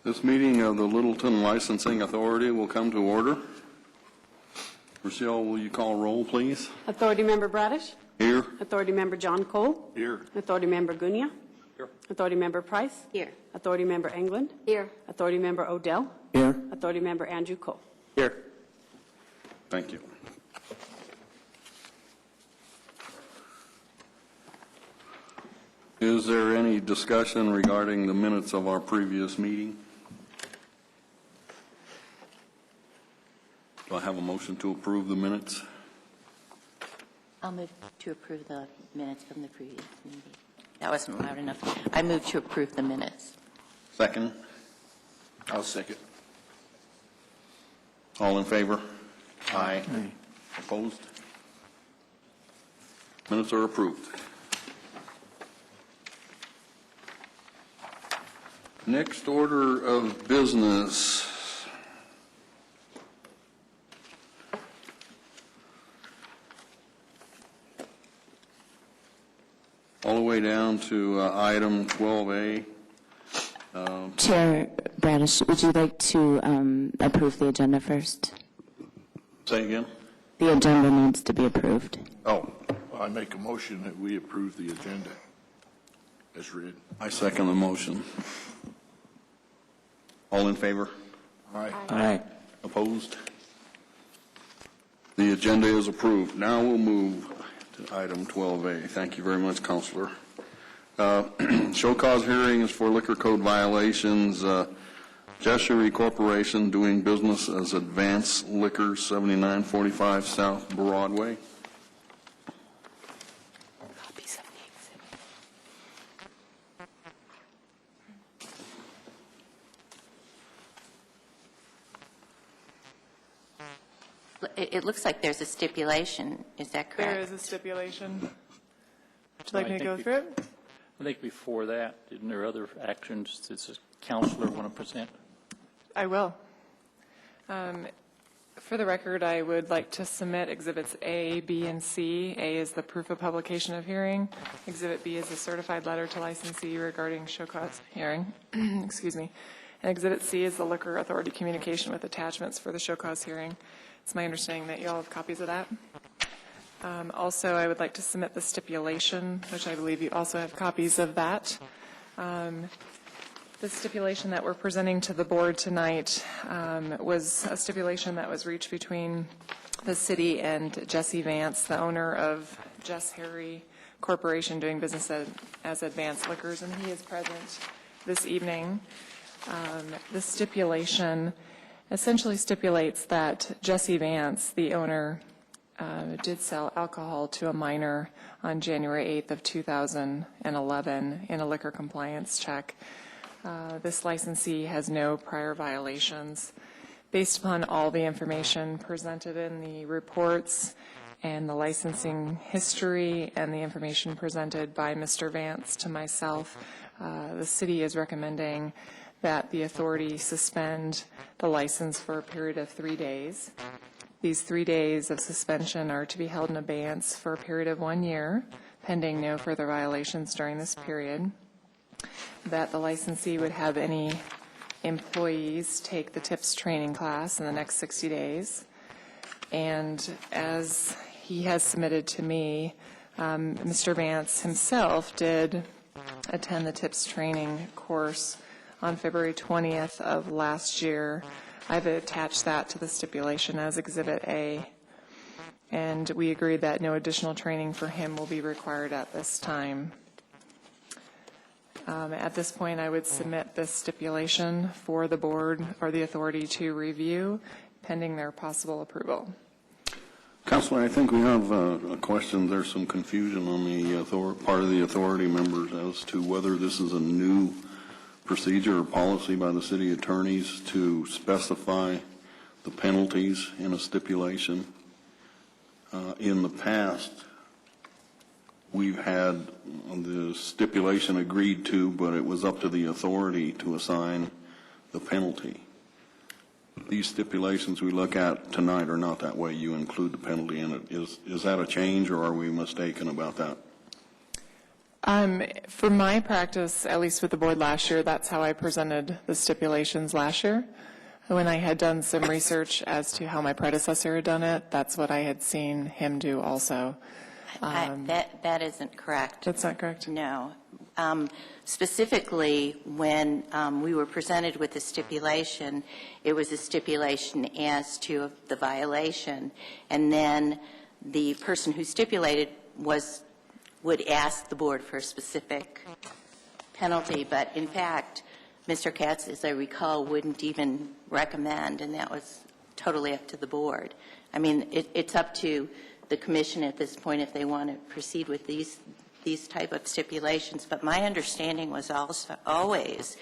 This meeting of the Littleton Licensing Authority will come to order. Rochelle, will you call roll, please? Authority Member Bradish. Here. Authority Member John Cole. Here. Authority Member Gunia. Here. Authority Member Price. Here. Authority Member England. Here. Authority Member Odell. Here. Authority Member Andrew Cole. Here. Thank you. Is there any discussion regarding the minutes of our previous meeting? Do I have a motion to approve the minutes? I'll move to approve the minutes from the previous meeting. That wasn't loud enough. I move to approve the minutes. Second? I'll second. All in favor? Aye. Opposed? Minutes are approved. Next order of business. All the way down to item 12A. Chair Bradish, would you like to approve the agenda first? Say again? The agenda needs to be approved. Oh, I make a motion that we approve the agenda as read. I second the motion. All in favor? Aye. Aye. Opposed? The agenda is approved. Now we'll move to item 12A. Thank you very much, Counselor. Show cause hearings for liquor code violations. Jessery Corporation doing business as Advanced Liquor, 7945 South Broadway. Copies of the exhibit. It looks like there's a stipulation. Is that correct? There is a stipulation. Would you like me to go through it? I think before that, isn't there other actions that the counselor want to present? I will. For the record, I would like to submit Exhibits A, B, and C. A is the proof of publication of hearing. Exhibit B is a certified letter to licensee regarding show cause hearing. Excuse me. And Exhibit C is the liquor authority communication with attachments for the show cause hearing. It's my understanding that you all have copies of that. Also, I would like to submit the stipulation, which I believe you also have copies of that. The stipulation that we're presenting to the board tonight was a stipulation that was reached between the city and Jesse Vance, the owner of Jess Harry Corporation doing business as Advanced Liquors, and he is present this evening. The stipulation essentially stipulates that Jesse Vance, the owner, did sell alcohol to a minor on January 8th of 2011 in a liquor compliance check. This licensee has no prior violations. Based upon all the information presented in the reports and the licensing history and the information presented by Mr. Vance to myself, the city is recommending that the authority suspend the license for a period of 3 days. These 3 days of suspension are to be held in abeyance for a period of 1 year, pending no further violations during this period. That the licensee would have any employees take the TIPS training class in the next 60 days. And as he has submitted to me, Mr. Vance himself did attend the TIPS training course on February 20th of last year. I've attached that to the stipulation as Exhibit A. And we agreed that no additional training for him will be required at this time. At this point, I would submit this stipulation for the board or the authority to review, pending their possible approval. Counselor, I think we have a question. There's some confusion on the part of the authority members as to whether this is a new procedure or policy by the city attorneys to specify the penalties in a stipulation. In the past, we've had the stipulation agreed to, but it was up to the authority to assign the penalty. These stipulations we look at tonight are not that way. You include the penalty in it. Is that a change, or are we mistaken about that? For my practice, at least with the board last year, that's how I presented the stipulations last year. When I had done some research as to how my predecessor had done it, that's what I had seen him do also. That isn't correct. That's not correct? No. Specifically, when we were presented with the stipulation, it was a stipulation as to the violation, and then the person who stipulated would ask the board for a specific penalty, but in fact, Mr. Katz, as I recall, wouldn't even recommend, and that was totally up to the board. I mean, it's up to the commission at this point if they want to proceed with these type of stipulations, but my understanding was also always,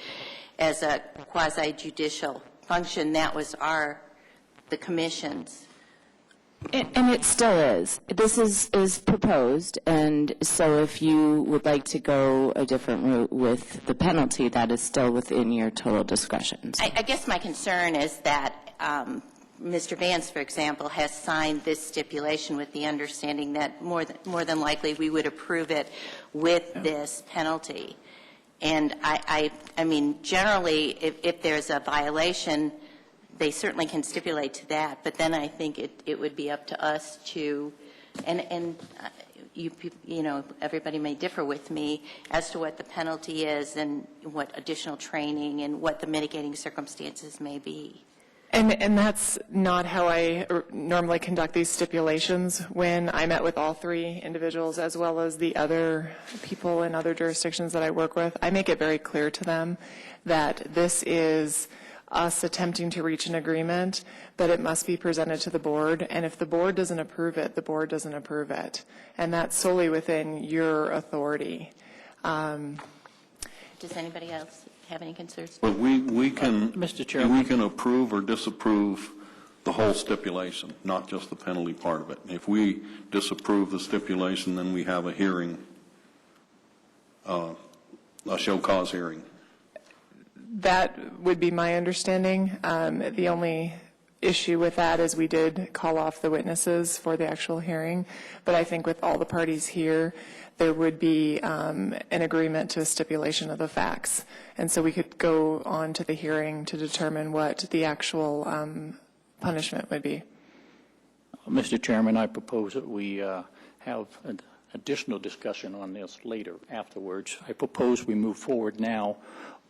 as a quasi-judicial function, that was the commission's. And it still is. This is proposed, and so if you would like to go a different route with the penalty, that is still within your total discretion. I guess my concern is that Mr. Vance, for example, has signed this stipulation with the understanding that more than likely we would approve it with this penalty. And I mean, generally, if there's a violation, they certainly can stipulate to that, but then I think it would be up to us to, and you know, everybody may differ with me as to what the penalty is and what additional training and what the mitigating circumstances may be. And that's not how I normally conduct these stipulations. When I met with all three individuals, as well as the other people in other jurisdictions that I work with, I make it very clear to them that this is us attempting to reach an agreement, but it must be presented to the board, and if the board doesn't approve it, the board doesn't approve it, and that's solely within your authority. Does anybody else have any concerns? But we can, Mr. Chairman. we can approve or disapprove the whole stipulation, not just the penalty part of it. If we disapprove the stipulation, then we have a hearing, a show cause hearing. That would be my understanding. The only issue with that is we did call off the witnesses for the actual hearing, but I think with all the parties here, there would be an agreement to a stipulation of the facts. And so we could go on to the hearing to determine what the actual punishment would be. Mr. Chairman, I propose that we have an additional discussion on this later, afterwards. I propose we move forward now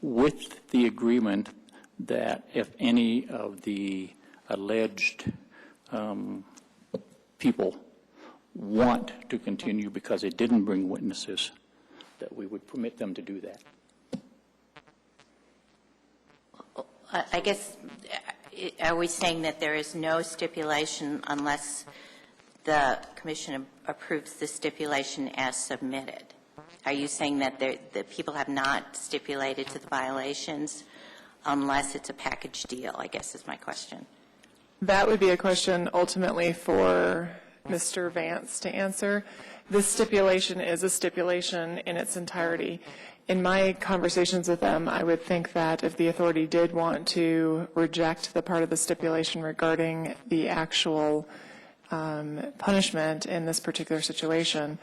with the agreement that if any of the alleged people want to continue because they didn't bring witnesses, that we would permit them to do that. I guess, are we saying that there is no stipulation unless the commission approves the stipulation as submitted? Are you saying that the people have not stipulated to the violations unless it's a package deal, I guess is my question. That would be a question ultimately for Mr. Vance to answer. This stipulation is a stipulation in its entirety. In my conversations with them, I would think that if the authority did want to reject the part of the stipulation regarding the actual punishment in this particular situation,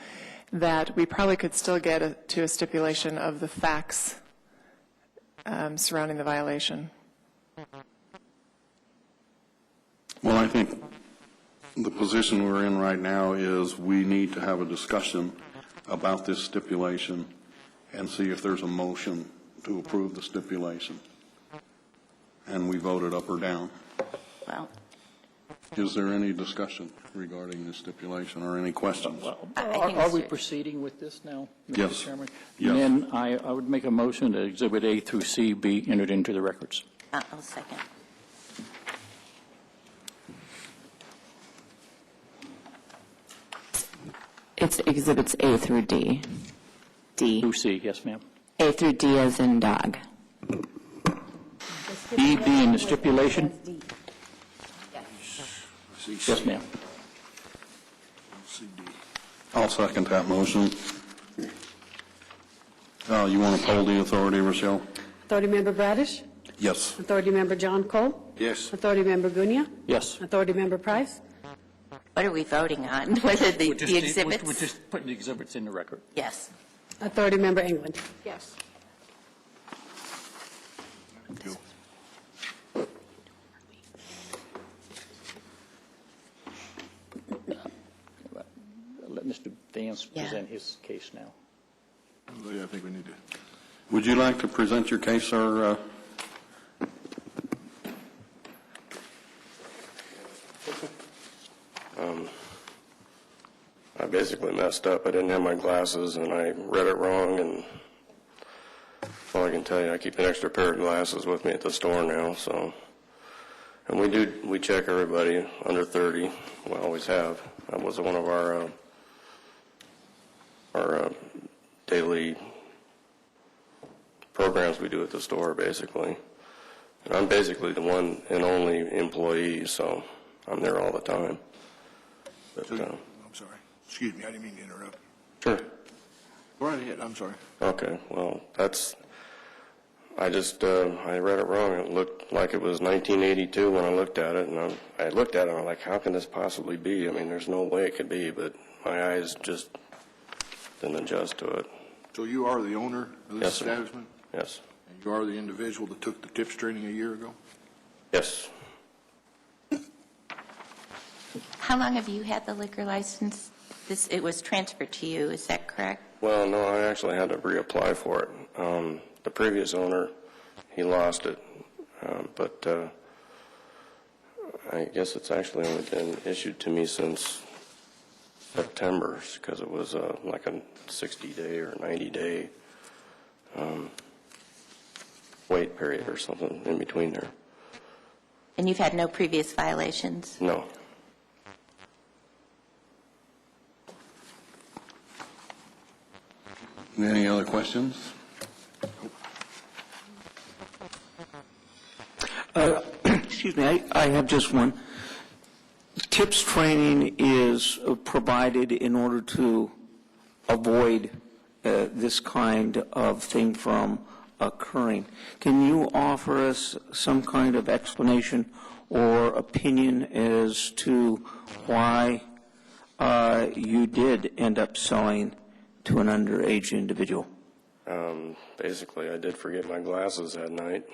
that we probably could still get to a stipulation of the facts surrounding the violation. Well, I think the position we're in right now is we need to have a discussion about this stipulation and see if there's a motion to approve the stipulation. And we voted up or down. Well, Is there any discussion regarding this stipulation or any questions? Are we proceeding with this now, Mr. Yes. Chairman? Yes. Then I would make a motion that Exhibit A through C be entered into the records. I'll second. It's exhibits A through D. D. Through C, yes, ma'am. A through D as in dog. E being the stipulation? Yes, ma'am. I'll second that motion. You want to poll the authority, Rochelle? Authority Member Bradish? Yes. Authority Member John Cole? Yes. Authority Member Gunia? Yes. Authority Member Price? What are we voting on? Whether the exhibits? We're just putting the exhibits in the record. Yes. Authority Member England. Yes. Let Mr. Vance Yeah. present his case now. Yeah, I think we need to. Would you like to present your case, sir? I basically messed up. I didn't have my glasses, and I read it wrong, and all I can tell you, I keep an extra pair of glasses with me at the store now, so. And we check everybody under 30. We always have. That was one of our daily programs we do at the store, basically. And I'm basically the one and only employee, so I'm there all the time. But, I'm sorry. Excuse me, I didn't mean to interrupt. sure. Go right ahead, I'm sorry. Okay, well, I read it wrong. It looked like it was 1982 when I looked at it, and I looked at it and I'm like, how can this possibly be? I mean, there's no way it could be, but my eyes just didn't adjust to it. So you are the owner of this Yes, sir. establishment? Yes. And you are the individual that took the tips training a year ago? Yes. How long have you had the liquor license? It was transferred to you, is that correct? Well, no, I actually had to reapply for it. The previous owner, he lost it, but I guess it's actually only been issued to me since September, because it was like a 60-day or 90-day wait period or something in between there. And you've had no previous violations? No. Any other questions? Excuse me, I have just one. TIPS training is provided in order to avoid this kind of thing from occurring. Can you offer us some kind of explanation or opinion as to why you did end up selling to an underage individual? Basically, I did forget my glasses that night.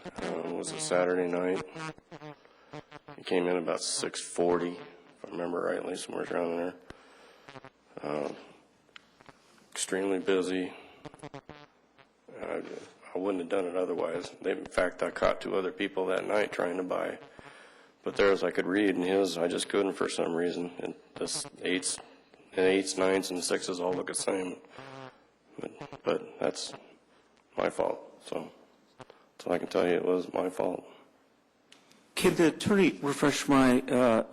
It was a Saturday night. He came in about 6:40, if I remember rightly, somewhere around there. Extremely busy. I wouldn't have done it otherwise. In fact, I caught two other people that night trying to buy. But theirs I could read, and his I just couldn't for some reason. And this eights, 9s, and 6s all look the same. But that's my fault. So that's all I can tell you. It was my fault. Can the attorney refresh my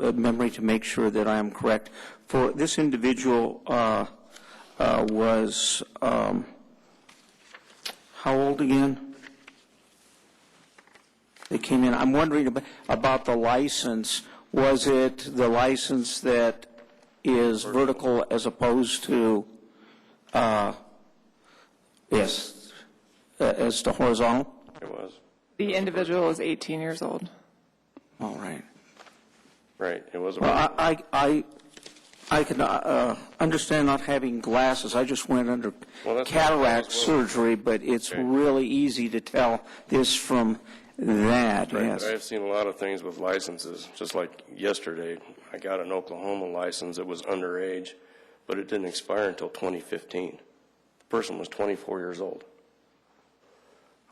memory to make sure that I am correct? For this individual was how old again? They came in. I'm wondering about the license. Was it the license that is vertical as opposed to yes, as to horizontal? It was. The individual is 18 years old. All right. Right. It was. Well, I can understand not having glasses. I just went under cataract surgery, but it's really easy to tell this from that. Right. Yes. I've seen a lot of things with licenses. Just like yesterday, I got an Oklahoma license. It was underage, but it didn't expire until 2015. The person was 24 years old.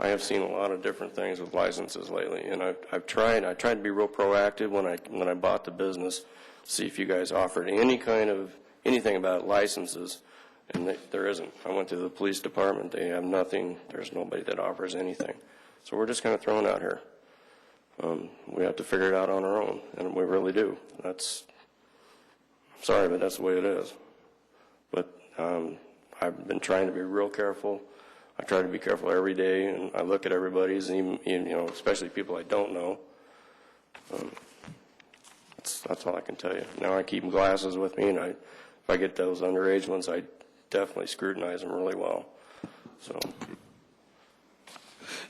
I have seen a lot of different things with licenses lately, and I've tried. I tried to be real proactive when I bought the business, see if you guys offered anything about licenses, and there isn't. I went to the police department; they have nothing. There's nobody that offers anything. So we're just kind of thrown out here. We have to figure it out on our own, and we really do. Sorry, but that's the way it is. But I've been trying to be real careful. I try to be careful every day, and I look at everybody's, even especially people I don't know. That's all I can tell you. Now I keep glasses with me, and if I get those underage ones, I definitely scrutinize them really well. So.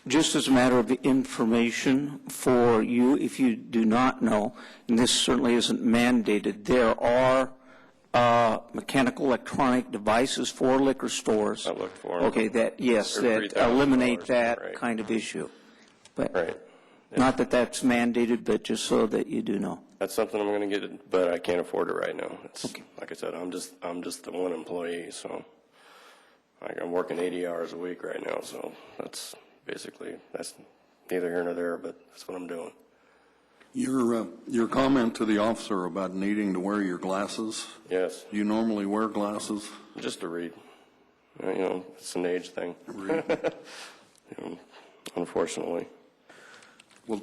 Just as a matter of information for you, if you do not know, and this certainly isn't mandated, there are mechanical electronic devices for liquor stores. I looked for 'em. Okay, yes, They're that $3,000, eliminate that right. kind of issue. But Right. not that that's mandated, but just so that you do know. That's something I'm going to get, but I can't afford it right now. It's, Okay. like I said, I'm just the one employee, so I'm working 80 hours a week right now, so that's neither here nor there, but that's what I'm doing. Your comment to the officer about needing to wear your glasses, Yes, do you normally wear glasses? just to read. It's an age thing. Unfortunately. Well,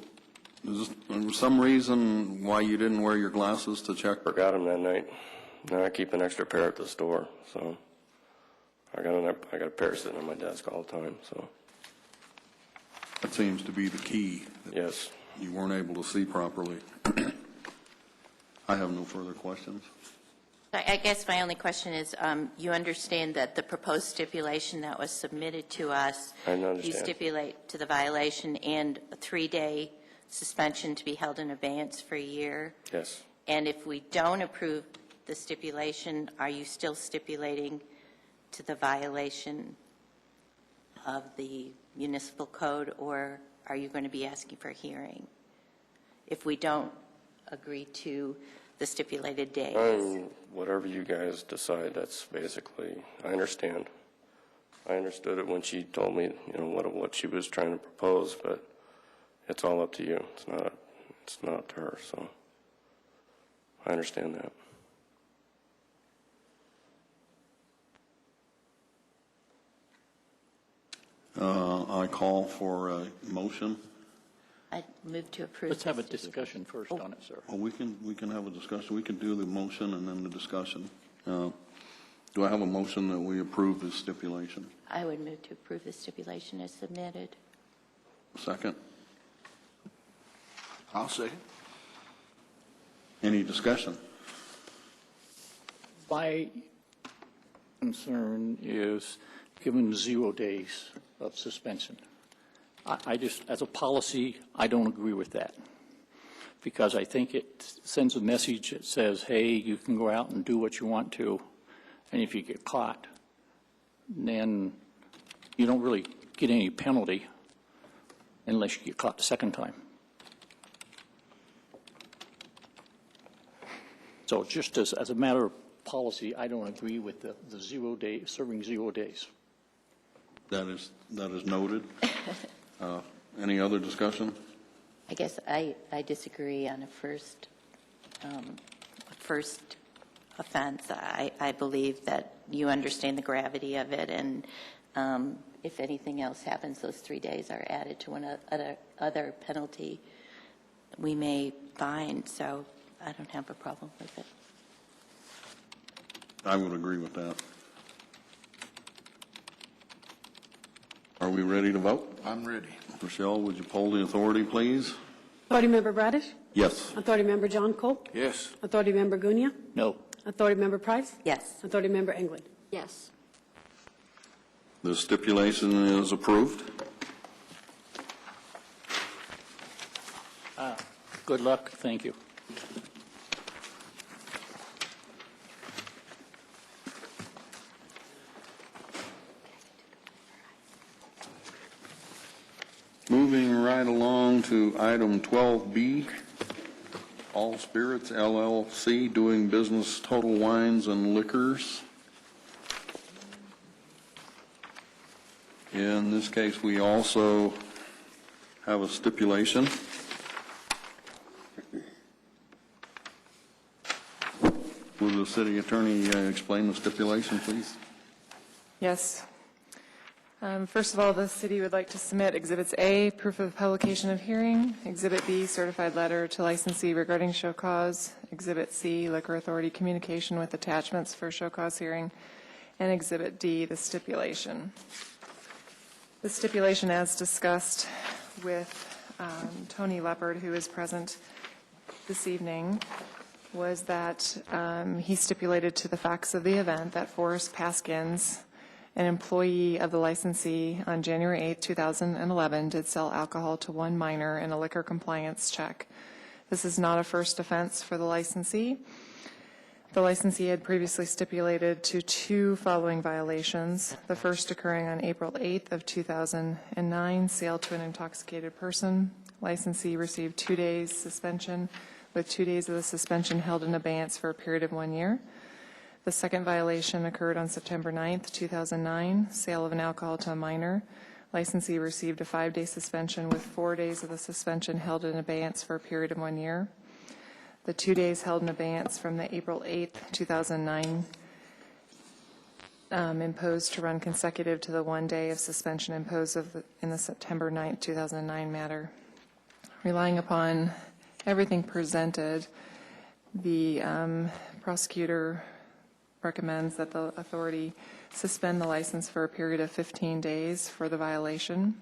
is there some reason why you didn't wear your glasses to check? Forgot them that night. Now I keep an extra pair at the store, so I got a pair sitting on my desk all the time, so. That seems to be the key. Yes. You weren't able to see properly. I have no further questions. I guess my only question is, you understand that the proposed stipulation that was submitted to us, I understand. you stipulate to the violation and a 3-day suspension to be held in abeyance for a year? Yes. And if we don't approve the stipulation, are you still stipulating to the violation of the municipal code, or are you going to be asking for a hearing if we don't agree to the stipulated days? Whatever you guys decide, that's basically, I understand. I understood it when she told me, what she was trying to propose, but it's all up to you. It's not up to her, so I understand that. I call for a motion. I move to approve. Let's have a the stipulation. discussion first on it, sir. Well, we can have a discussion. We can do the motion and then the discussion. Do I have a motion that we approve this stipulation? I would move to approve the stipulation as submitted. Second. I'll second. Any discussion? My concern is given 0 days of suspension. I just, as a policy, I don't agree with that, because I think it sends a message that says, hey, you can go out and do what you want to, and if you get caught, then you don't really get any penalty unless you get caught the second time. So just as a matter of policy, I don't agree with the 0 day, serving 0 days. That is noted. Any other discussion? I guess I disagree on a first offense. I believe that you understand the gravity of it, and if anything else happens, those 3 days are added to one other penalty we may find. So I don't have a problem with it. I would agree with that. Are we ready to vote? I'm ready. Rochelle, would you poll the authority, please? Authority Member Bradish? Yes. Authority Member John Cole? Yes. Authority Member Gunia? No. Authority Member Price? Yes. Authority Member England? Yes. The stipulation is approved. Good luck. Thank you. Moving right along to item 12B, All Spirits LLC, doing business Total Wines and Liquors. In this case, we also have a stipulation. Will the city attorney explain the stipulation, please? Yes. First of all, the city would like to submit Exhibits A, proof of publication of hearing, Exhibit B, certified letter to licensee regarding show cause, Exhibit C, liquor authority communication with attachments for show cause hearing, and Exhibit D, the stipulation. The stipulation, as discussed with Tony Leopard, who is present this evening, was that he stipulated to the facts of the event that Forrest Paskins, an employee of the licensee on January 8, 2011, did sell alcohol to one minor in a liquor compliance check. This is not a first offense for the licensee. The licensee had previously stipulated to 2 following violations. The first occurring on April 8th of 2009, sale to an intoxicated person. Licensee received 2 days suspension, with 2 days of the suspension held in abeyance for a period of 1 year. The second violation occurred on September 9th, 2009, sale of an alcohol to a minor. Licensee received a 5-day suspension with 4 days of the suspension held in abeyance for a period of 1 year. The 2 days held in abeyance from the April 8th, 2009 imposed to run consecutive to the 1 day of suspension imposed in the September 9th, 2009 matter. Relying upon everything presented, the prosecutor recommends that the authority suspend the license for a period of 15 days for the violation.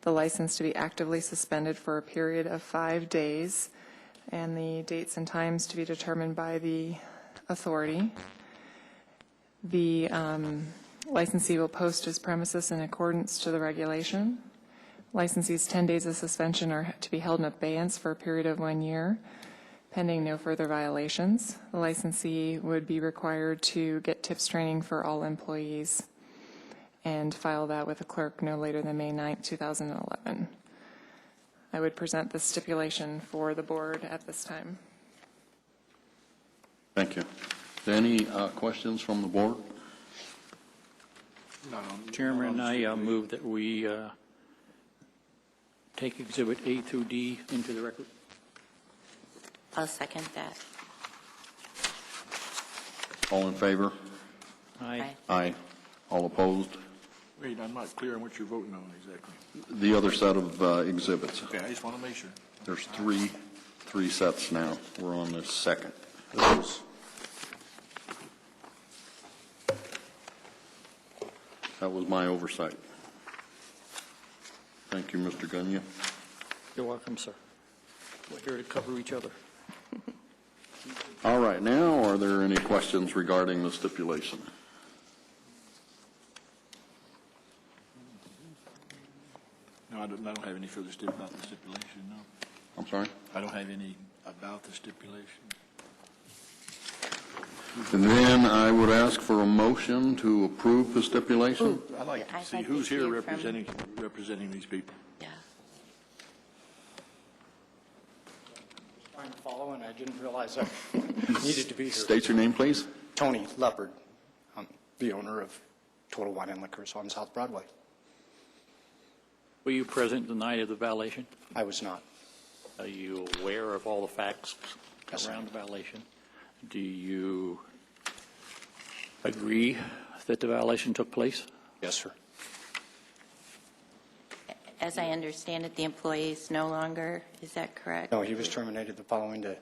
The license to be actively suspended for a period of 5 days, and the dates and times to be determined by the authority. The licensee will post his premises in accordance to the regulation. Licensee's 10 days of suspension are to be held in abeyance for a period of 1 year, pending no further violations. The licensee would be required to get tips training for all employees and file that with the clerk no later than May 9th, 2011. I would present the stipulation for the board at this time. Thank you. Any questions from the board? Chairman, I move that we take Exhibit A through D into the record. I'll second that. All in favor? Aye. Aye. All opposed? Wait, I'm not clear on what you're voting on exactly. The other set of exhibits. Okay, I just want to make sure. There's three sets now. We're on the second. That was my oversight. Thank you, Mr. Gunya. You're welcome, sir. We're here to cover each other. All right, now are there any questions regarding the stipulation? No, I don't have any further about the stipulation, no. I'm sorry? I don't have any about the stipulation. And then I would ask for a motion to approve the stipulation. I'd like I'd to see like who's to here hear from- representing these people. Yeah. I'm following. I didn't realize I needed to be here. State your name, please. Tony Leopard. I'm the owner of Total Wine and Liquors on South Broadway. Were you present the night of the violation? I was not. Are you aware of all the facts Yes, I around am. the violation? Do you agree that the violation took place? Yes, sir. As I understand it, the employee is no longer, is that correct? No, he was terminated the following day.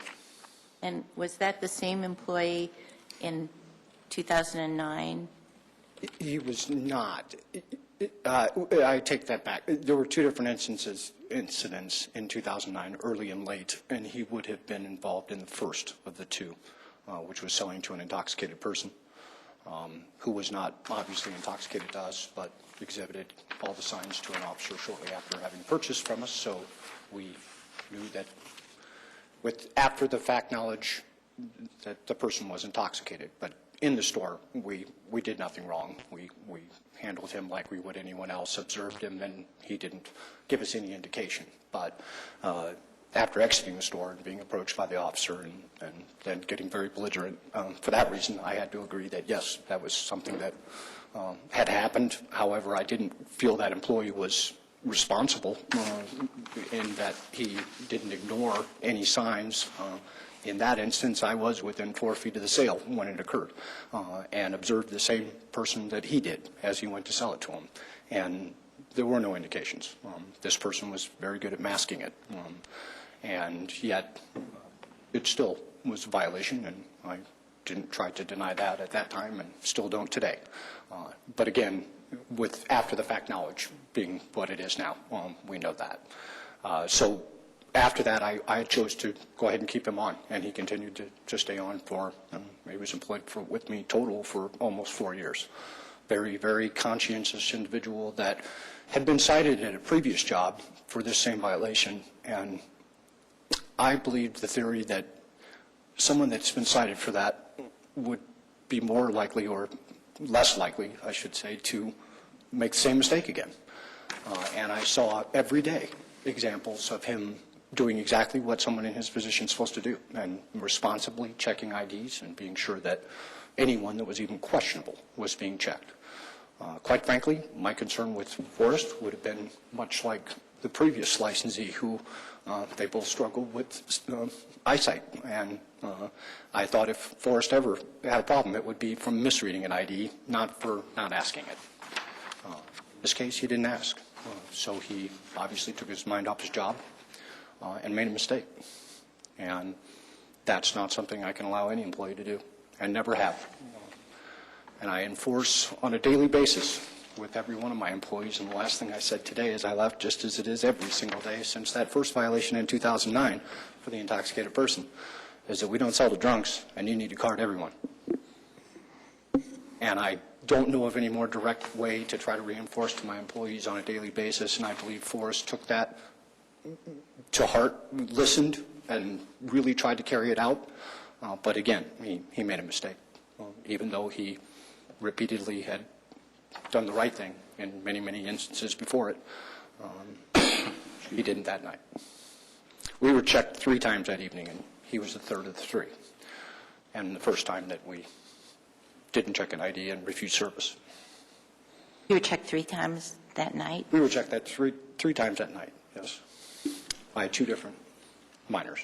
And was that the same employee in 2009? He was not. I take that back. There were two different incidents in 2009, early and late, and he would have been involved in the first of the two, which was selling to an intoxicated person who was not obviously intoxicated to us, but exhibited all the signs to an officer shortly after having purchased from us. So we knew that with after the fact knowledge that the person was intoxicated. But in the store, we did nothing wrong. We handled him like we would anyone else, observed him, and he didn't give us any indication. But after exiting the store and being approached by the officer and then getting very belligerent, for that reason, I had to agree that, yes, that was something that had happened. However, I didn't feel that employee was responsible in that he didn't ignore any signs. In that instance, I was within 4 feet of the sale when it occurred and observed the same person that he did as he went to sell it to him. And there were no indications. This person was very good at masking it. And yet, it still was a violation, and I didn't try to deny that at that time and still don't today. But again, with after-the-fact knowledge being what it is now, we know that. So after that, I chose to go ahead and keep him on, and he continued to stay on for, he was employed with me total for almost 4 years. Very, very conscientious individual that had been cited at a previous job for this same violation, and I believed the theory that someone that's been cited for that would be more likely, or less likely, I should say, to make the same mistake again. And I saw every day examples of him doing exactly what someone in his position is supposed to do, and responsibly checking IDs and being sure that anyone that was even questionable was being checked. Quite frankly, my concern with Forrest would have been much like the previous licensee who they both struggled with eyesight. And I thought if Forrest ever had a problem, it would be from misreading an ID, not for not asking it. In this case, he didn't ask. So he obviously took his mind off his job and made a mistake. And that's not something I can allow any employee to do, and never have. And I enforce on a daily basis with every one of my employees. And the last thing I said today as I left, just as it is every single day since that first violation in 2009 for the intoxicated person, is that we don't sell to drunks, and you need to card everyone. And I don't know of any more direct way to try to reinforce to my employees on a daily basis, and I believe Forrest took that to heart, listened, and really tried to carry it out. But again, he made a mistake, even though he repeatedly had done the right thing in many, many instances before it. He didn't that night. We were checked 3 times that evening, and he was the third of the 3. And the first time that we didn't check an ID and refused service. You were checked 3 times that night? We were checked that three times that night, yes, by 2 different minors,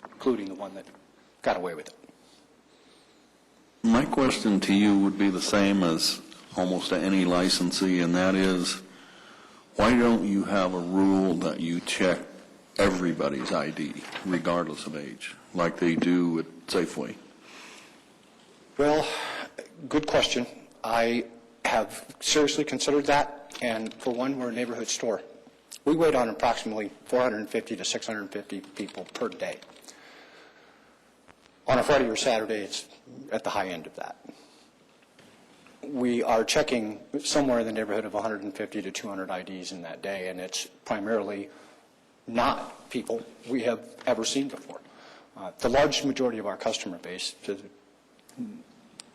including the one that got away with it. My question to you would be the same as almost any licensee, and that is, why don't you have a rule that you check everybody's ID, regardless of age, like they do at Safeway? Well, good question. I have seriously considered that, and for one, we're a neighborhood store. We wait on approximately 450 to 650 people per day. On a Friday or Saturday, it's at the high end of that. We are checking somewhere in the neighborhood of 150 to 200 IDs in that day, and it's primarily not people we have ever seen before. The large majority of our customer base,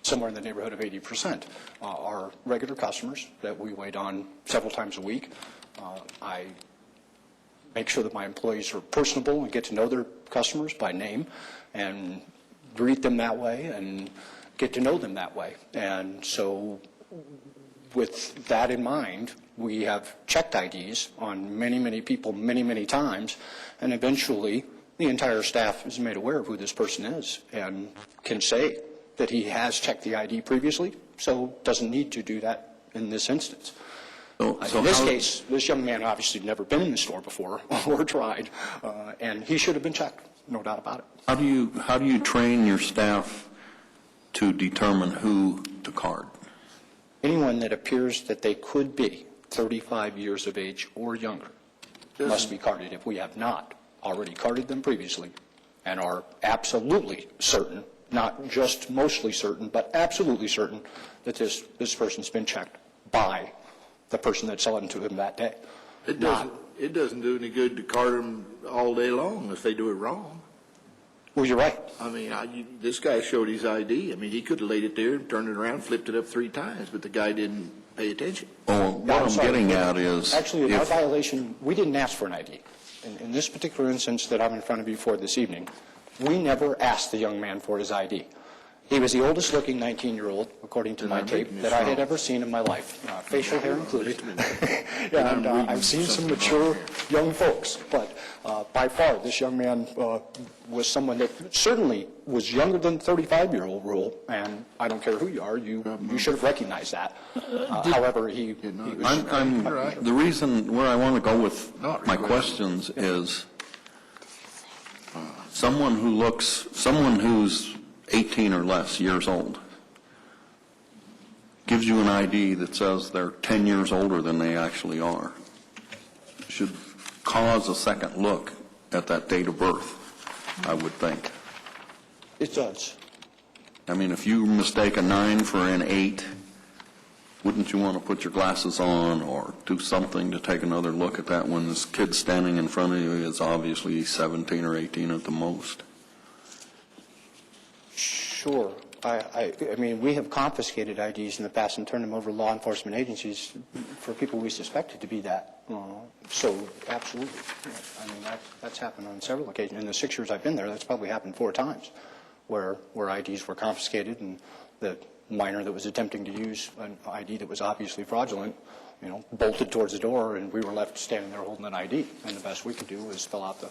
somewhere in the neighborhood of 80%, are regular customers that we wait on several times a week. I make sure that my employees are personable and get to know their customers by name and greet them that way and get to know them that way. And so with that in mind, we have checked IDs on many, many people many, many times, and eventually the entire staff is made aware of who this person is and can say that he has checked the ID previously, so doesn't need to do that in this instance. In this case, this young man obviously had never been in the store before or tried, and he should have been checked, no doubt about it. How do you train your staff to determine who to card? Anyone that appears that they could be 35 years of age or younger must be carded. If we have not already carded them previously and are absolutely certain, not just mostly certain, but absolutely certain that this person's been checked by the person that sold them to him that day. It doesn't do any good to card them all day long if they do it wrong. Well, you're right. I mean, this guy showed his ID. I mean, he could have laid it there, turned it around, flipped it up 3 times, but the guy didn't pay attention. Well, what I'm getting at is... Actually, in our violation, we didn't ask for an ID. In this particular instance that I'm in front of you for this evening, we never asked the young man for his ID. He was the oldest looking 19-year-old, according to my tape, that I had ever seen in my life, facial hair included. And I've seen some mature young folks, but by far this young man was someone that certainly was younger than the 35-year-old rule, and I don't care who you are, you should have recognized that. However, he was... The reason where I want to go with my questions is someone who's 18 or less years old gives you an ID that says they're 10 years older than they actually are, should cause a second look at that date of birth, I would think. It does. I mean, if you mistake a 9 for an 8, wouldn't you want to put your glasses on or do something to take another look at that when this kid standing in front of you is obviously 17 or 18 at the most? Sure. I mean, we have confiscated IDs in the past and turned them over to law enforcement agencies for people we suspected to be that. So, absolutely. I mean, that's happened on several occasions. In the 6 years I've been there, that's probably happened 4 times where IDs were confiscated and the minor that was attempting to use an ID that was obviously fraudulent, bolted towards the door, and we were left standing there holding an ID. And the best we could do was fill out the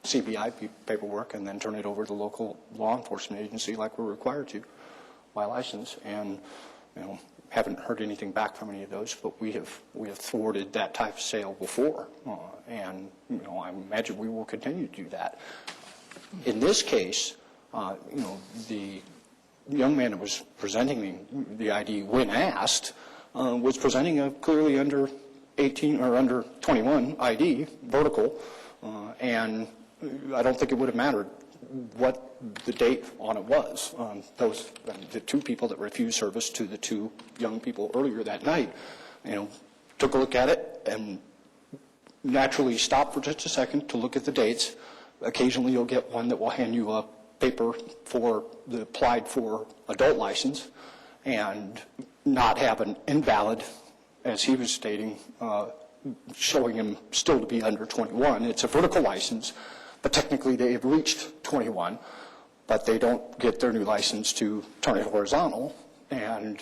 CBI paperwork and then turn it over to the local law enforcement agency like we're required to by license. And, haven't heard anything back from any of those, but we have thwarted that type of sale before. And, I imagine we will continue to do that. In this case, the young man that was presenting the ID when asked was presenting a clearly under 18 or under 21 ID, vertical, and I don't think it would have mattered what the date on it was. The 2 people that refused service to the 2 young people earlier that night, took a look at it and naturally stopped for just a second to look at the dates. Occasionally you'll get one that will hand you a paper for the applied for adult license and not have an invalid, as he was stating, showing him still to be under 21. It's a vertical license, but technically they have reached 21, but they don't get their new license to turn it horizontal. And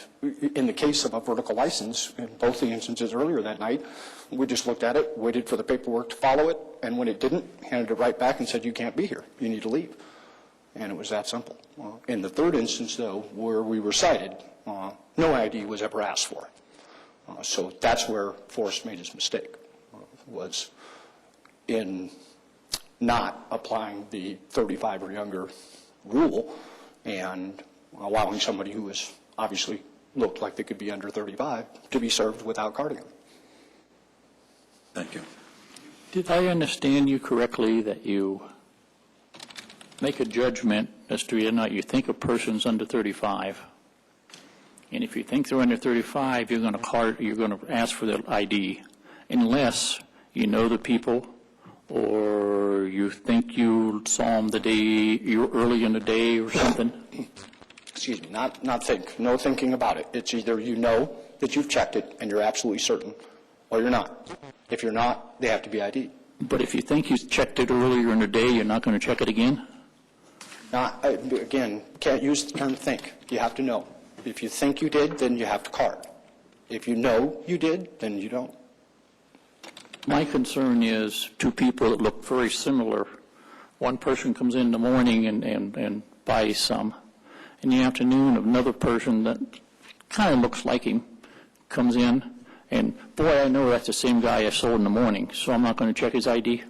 in the case of a vertical license, in both the instances earlier that night, we just looked at it, waited for the paperwork to follow it, and when it didn't, handed it right back and said, you can't be here, you need to leave. And it was that simple. In the 3rd instance, though, where we were cited, no ID was ever asked for. So that's where Forrest made his mistake, was in not applying the 35 or younger rule and allowing somebody who was obviously looked like they could be under 35 to be served without carding them. Thank you. Did I understand you correctly that you make a judgment as to whether or not you think a person's under 35? And if you think they're under 35, you're going to ask for their ID, unless you know the people or you think you saw them the day you're early in the day or something. Excuse me, not think, no thinking about it. It's either you know that you've checked it and you're absolutely certain, or you're not. If you're not, they have to be ID'd. But if you think you checked it earlier in the day, you're not going to check it again? Again, can't use the term think. You have to know. If you think you did, then you have to card. If you know you did, then you don't. My concern is 2 people that look very similar. One person comes in the morning and buys some. In the afternoon, another person that kind of looks like him comes in, and boy, I know that's the same guy I sold in the morning, so I'm not going to check his ID?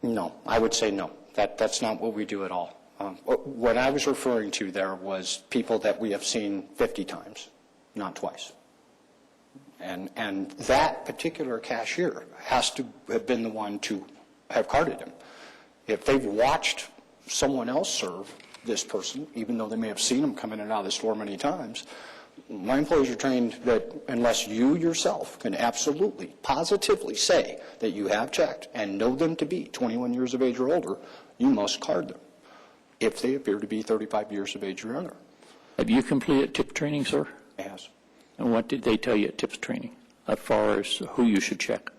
No, I would say no. That's not what we do at all. What I was referring to there was people that we have seen 50 times, not twice. And that particular cashier has to have been the one to have carded him. If they've watched someone else serve this person, even though they may have seen him come in and out of the store many times, my employees are trained that unless you yourself can absolutely, positively say that you have checked and know them to be 21 years of age or older, you must card them if they appear to be 35 years of age or younger. Have you completed TIP training, sir? Yes. And what did they tell you at TIPS training as far as who you should check?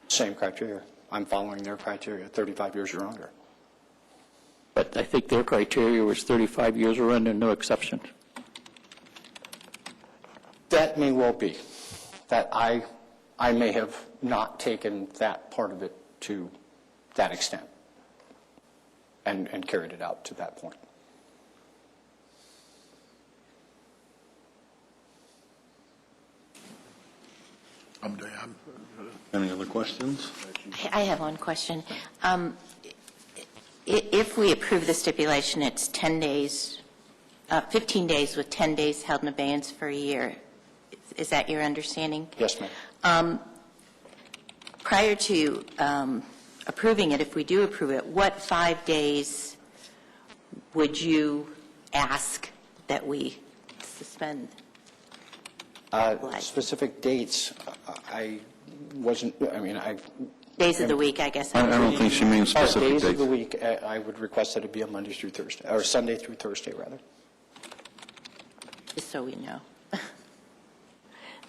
Same criteria. I'm following their criteria, 35 years or younger. But I think their criteria was 35 years or under, no exception. That may well be. That I may have not taken that part of it to that extent and carried it out to that point. Any other questions? I have one question. If we approve the stipulation, it's 10 days, 15 days with 10 days held in abeyance for a year. Is that your understanding? Yes, ma'am. Prior to approving it, if we do approve it, what 5 days would you ask that we suspend? Specific dates, I wasn't, Days of the week, I guess. I don't think she means specific days dates. of the week, I would request that it be a Monday through Thursday, or Sunday through Thursday, rather. just so we know.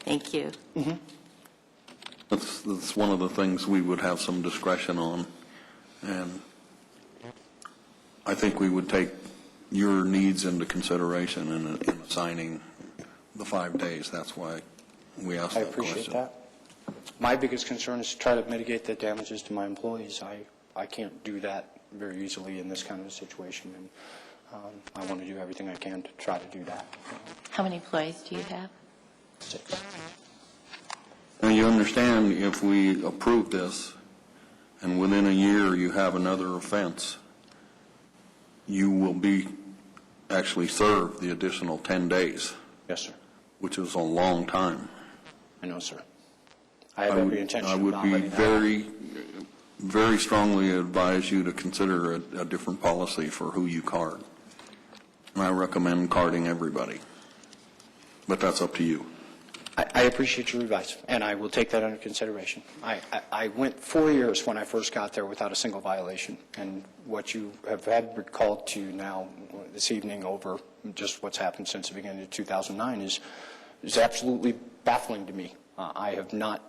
Thank you. That's one of the things we would have some discretion on, and I think we would take your needs into consideration in assigning the 5 days. That's why we asked I that question. appreciate that. My biggest concern is to try to mitigate the damages to my employees. I can't do that very easily in this kind of a situation, and I want to do everything I can to try to do that. How many employees do you have? 6. Now, you understand, if we approve this, and within a year you have another offense, you will be actually served the additional 10 days, Yes, sir. which is a long time. I know, sir. I have every intention I of would not be letting that happen. very strongly advise you to consider a different policy for who you card. And I recommend carding everybody, but that's up to you. I appreciate your advice, and I will take that under consideration. I went 4 years when I first got there without a single violation, and what you have had recalled to now this evening over just what's happened since the beginning of 2009 is absolutely baffling to me. I have not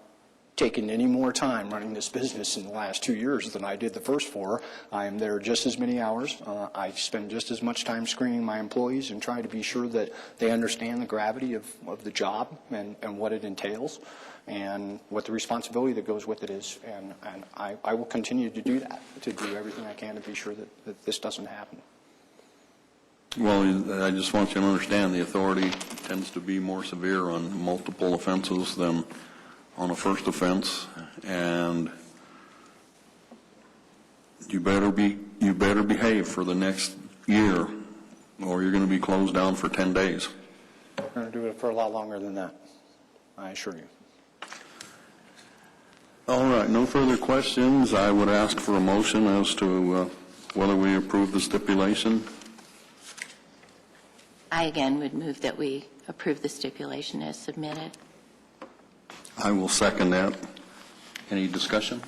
taken any more time running this business in the last 2 years than I did the first 4. I am there just as many hours. I spend just as much time screening my employees and trying to be sure that they understand the gravity of the job and what it entails and what the responsibility that goes with it is. And I will continue to do that, to do everything I can to be sure that this doesn't happen. Well, I just want you to understand the authority tends to be more severe on multiple offenses than on a first offense, and you better behave for the next year, or you're going to be closed down for 10 days. We're going to do it for a lot longer than that, I assure you. All right, no further questions. I would ask for a motion as to whether we approve the stipulation. I again would move that we approve the stipulation as submitted. I will second that. Any discussion?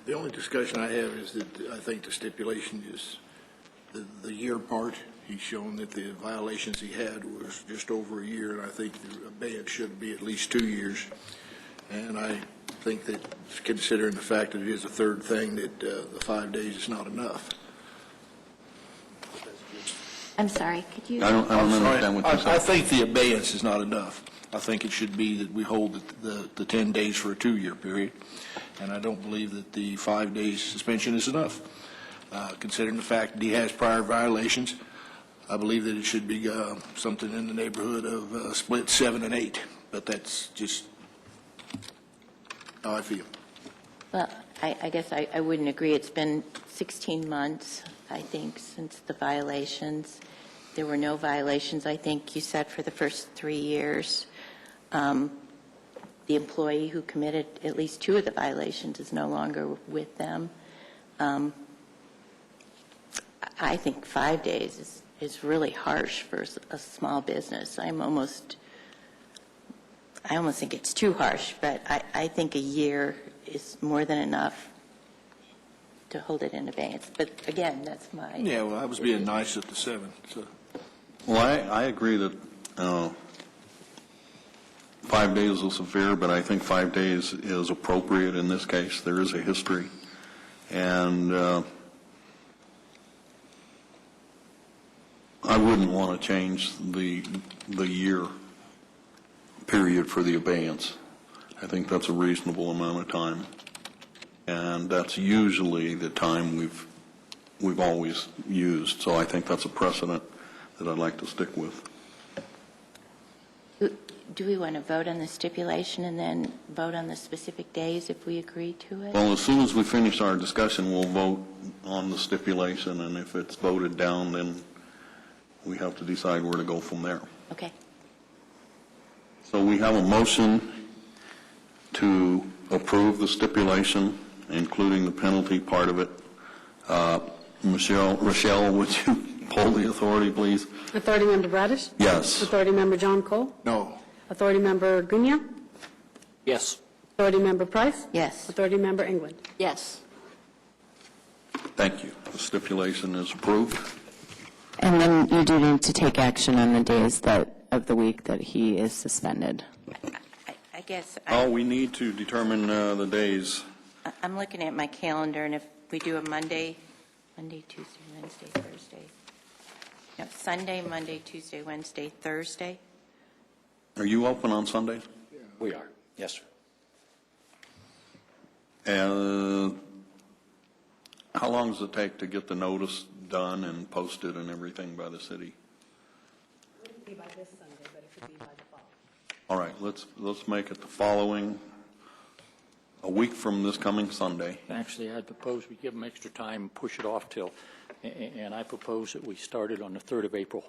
The only discussion I have is that I think the stipulation is the year part. He's shown that the violations he had was just over a year, and I think the abeyance should be at least 2 years. And I think that, considering the fact that it is a third thing, that the 5 days is not enough. I'm sorry, could you? I don't understand what you said. I think the abeyance is not enough. I think it should be that we hold the 10 days for a 2-year period, and I don't believe that the 5 days suspension is enough. Considering the fact that he has prior violations, I believe that it should be something in the neighborhood of split 7 and 8, but that's just how I feel. Well, I guess I wouldn't agree. It's been 16 months, I think, since the violations. There were no violations, I think you said, for the first 3 years. The employee who committed at least 2 of the violations is no longer with them. I think 5 days is really harsh for a small business. I almost think it's too harsh, but I think a year is more than enough to hold it in abeyance. But again, that's my... Yeah, well, I was being nice at the 7. So. Well, I agree that 5 days is severe, but I think 5 days is appropriate in this case. There is a history, and I wouldn't want to change the year period for the abeyance. I think that's a reasonable amount of time, and that's usually the time we've always used. So I think that's a precedent that I'd like to stick with. Do we want to vote on the stipulation and then vote on the specific days if we agree to it? Well, as soon as we finish our discussion, we'll vote on the stipulation, and if it's voted down, then we have to decide where to go from there. Okay. So we have a motion to approve the stipulation, including the penalty part of it. Rochelle, would you poll the authority, please? Authority Member Bradish? Yes. Authority Member John Cole? No. Authority Member Gunia? Yes. Authority Member Price? Yes. Authority Member England? Yes. Thank you. The stipulation is approved. And then you do need to take action on the days of the week that he is suspended. I guess Oh, we need to determine the days. I'm looking at my calendar, and if we do a Monday, Tuesday, Wednesday, Thursday, no, Sunday, Monday, Tuesday, Wednesday, Thursday. Are you open on Sunday? We are, yes, sir. And how long does it take to get the notice done and posted and everything by the city? It wouldn't be by this Sunday, but it could be by the fall. All right, let's make it the following, a week from this coming Sunday. Actually, I propose we give them extra time and push it off till, and I propose that we start it on the 3rd of April.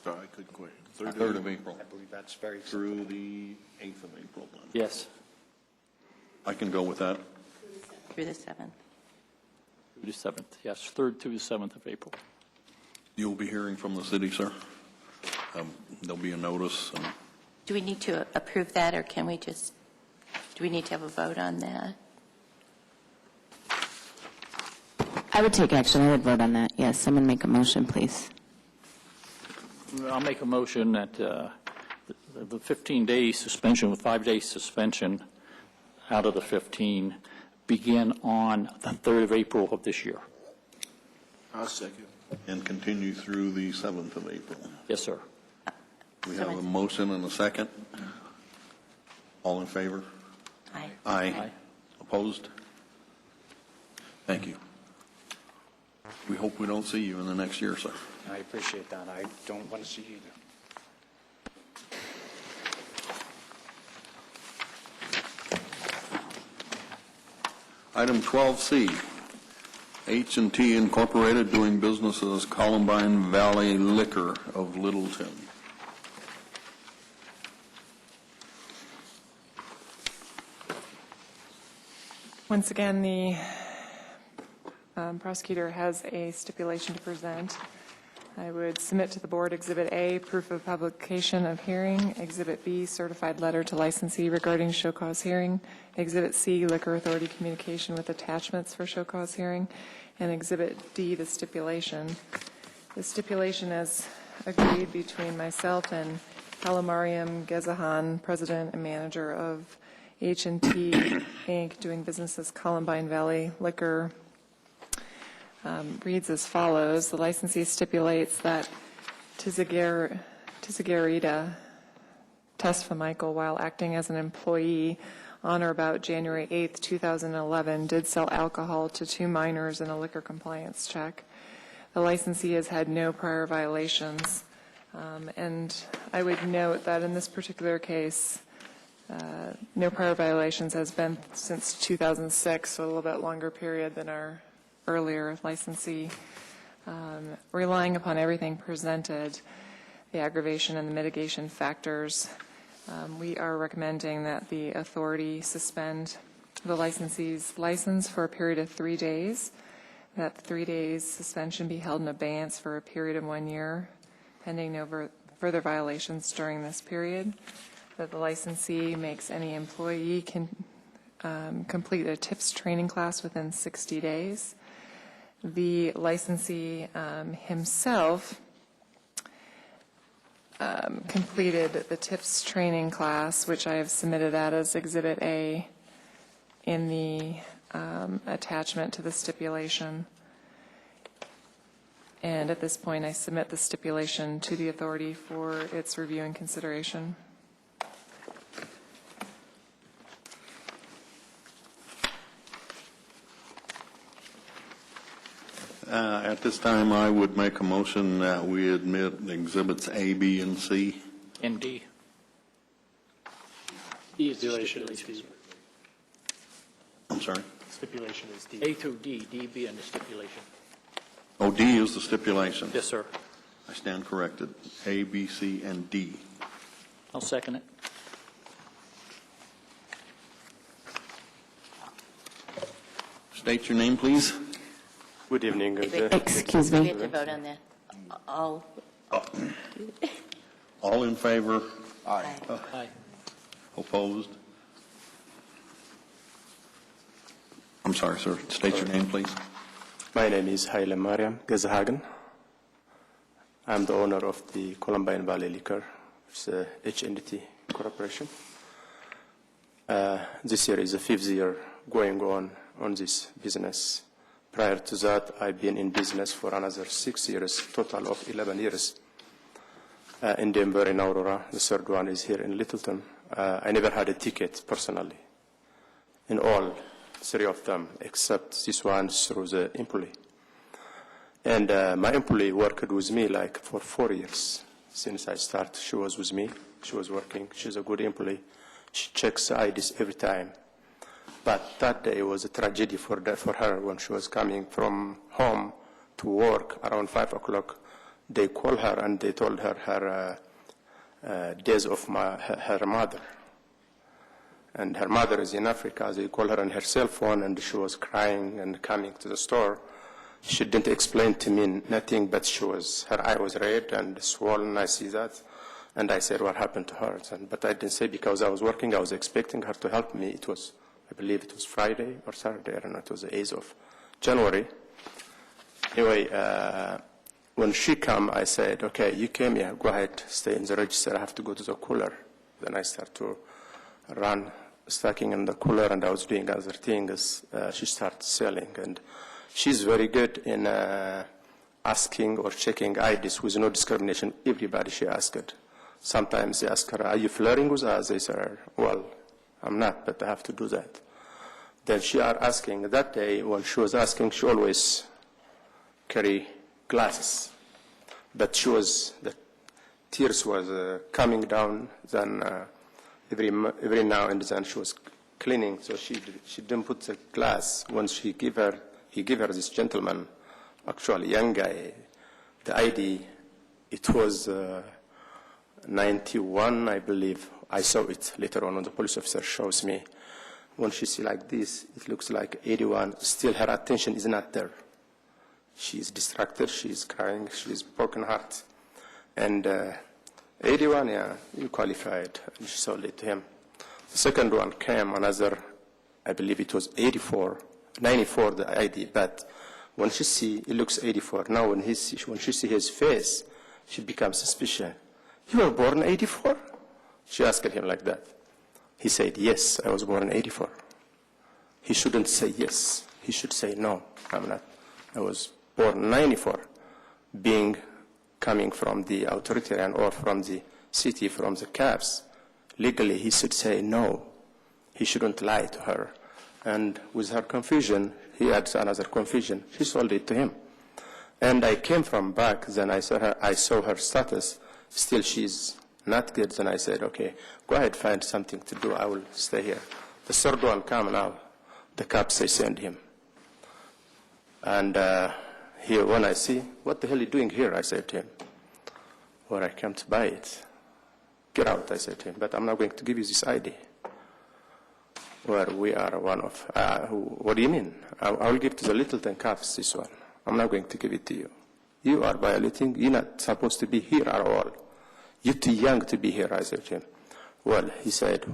Sorry, I couldn't quit. 3rd of April I believe that's very through the 8th of April. Then. Yes. I can go with that. Through the 7th. Through the 7th, yes, 3rd through the 7th of April. You'll be hearing from the city, sir. There'll be a notice. And Do we need to approve that, or can we just, do we need to have a vote on that? I would take action. I would vote on that. Yes, someone make a motion, please. I'll make a motion that the 15-day suspension, with 5-day suspension out of the 15, begin on the 3rd of April of this year. I'll second. and continue through the 7th of April. Yes, sir. We have a motion and a second. All in favor? Aye. Aye. Opposed? Thank you. We hope we don't see you in the next year, sir. I appreciate that. I don't want to see you either. Item 12C, H&T Incorporated doing business as Columbine Valley Liquor of Littleton. Once again, the prosecutor has a stipulation to present. I would submit to the board Exhibit A, proof of publication of hearing, Exhibit B, certified letter to licensee regarding show cause hearing, Exhibit C, liquor authority communication with attachments for show cause hearing, and Exhibit D, the stipulation. The stipulation is agreed between myself and Halimariam Gezahan, president and manager of H&T Inc., doing business as Columbine Valley Liquor, reads as follows. The licensee stipulates that Tizigarita Tesfamichael, while acting as an employee on or about January 8th, 2011, did sell alcohol to 2 minors in a liquor compliance check. The licensee has had no prior violations. And I would note that in this particular case, no prior violations has been since 2006, so a little bit longer period than our earlier licensee. Relying upon everything presented, the aggravation and the mitigation factors, we are recommending that the authority suspend the licensee's license for a period of 3 days, that the 3 days suspension be held in abeyance for a period of 1 year, pending no further violations during this period, that the licensee makes any employee complete a TIPS training class within 60 days. The licensee himself completed the TIPS training class, which I have submitted that as Exhibit A in the attachment to the stipulation. And at this point, I submit the stipulation to the authority for its review and consideration. At this time, I would make a motion that we admit Exhibits A, B, and C. And D. D is the stipulation. I'm sorry? Stipulation is D. A through D, D being the stipulation. Oh, D is the stipulation. Yes, sir. I stand corrected. A, B, C, and D. I'll second it. State your name, please. Good evening. Excuse We me. get to vote on that. All, All in favor? aye. Aye. Opposed? I'm sorry, sir. State your name, please. My name is Haile Mariam Gezahagen. I'm the owner of the Columbine Valley Liquor. It's a HNDT Corporation. This year is the 5th year going on this business. Prior to that, I've been in business for another 6 years, total of 11 years. In Denver, in Aurora. The third one is here in Littleton. I never had a ticket personally in all 3 of them, except this one through the employee. And my employee worked with me like for 4 years. Since I started, she was with me. She was working. She's a good employee. She checks IDs every time. But that day was a tragedy for her when she was coming from home to work around 5 o'clock. They called her and they told her death of her mother. And her mother is in Africa. They called her on her cell phone, and she was crying and coming to the store. She didn't explain to me nothing, but her eye was red and swollen. I see that. And I said, what happened to her? But I didn't say because I was working. I was expecting her to help me. I believe it was Friday or Saturday. I don't know. It was the 8th of January. Anyway, when she came, I said, okay, you came here. Go ahead, stay in the register. I have to go to the cooler. Then I start to run, stacking in the cooler, and I was doing other things. She started selling, and she's very good in asking or checking IDs with no discrimination. Everybody she asked. Sometimes they ask her, are you flirting with us? They say, well, I'm not, but I have to do that. Then she are asking. That day when she was asking, she always carry glasses. But the tears was coming down. Then every now and then she was cleaning, so she didn't put the glass. Once he gave her this gentleman, actually young guy, the ID. It was 91, I believe. I saw it later on when the police officer shows me. When she see like this, it looks like 81. Still, her attention is not there. She's distracted. She's crying. She's broken heart. And 81, yeah, you qualified. And she sold it to him. The second one came another, I believe it was 94, the ID. But when she see, it looks 84. Now when she see his face, she becomes suspicious. You were born 84? She asked him like that. He said, yes, I was born in 84. He shouldn't say yes. He should say, no, I'm not. I was born in 94, coming from the authoritarian or from the city, from the cabs. Legally, he should say no. He shouldn't lie to her. And with her confusion, he had another confusion. She sold it to him. And I came from back, then I saw her status. Still, she's not good. Then I said, okay, go ahead, find something to do. I will stay here. The third one come now. The cops, they send him. And here, when I see, what the hell are you doing here? I said to him, well, I came to buy it. Get out, I said to him, but I'm not going to give you this ID. Well, we are one of, what do you mean? I will give to the Littleton cops this one. I'm not going to give it to you. You are violating, you're not supposed to be here at all. You're too young to be here, I said to him. Well, he said,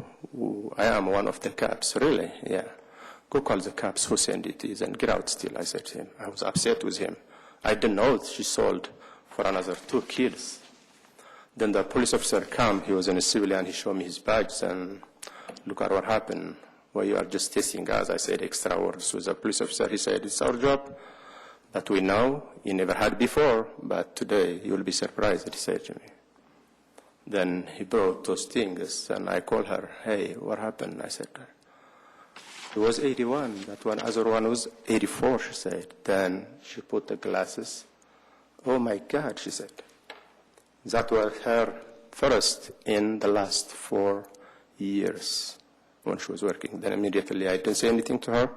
I am one of the cops. Really? Yeah. Go call the cops who send it to you and get out still, I said to him. I was upset with him. I didn't know she sold for another 2 kids. Then the police officer came, he was in a civilian, he showed me his badge and look at what happened. Well, you are just testing us. I said extra words with the police officer. He said, it's our job, but we know you never had before, but today you will be surprised, he said to me. Then he brought those things, and I called her, hey, what happened? I said, it was 81, that one, other one was 84, she said. Then she put the glasses. Oh my God, she said. That was her first in the last 4 years when she was working. Then immediately I didn't say anything to her.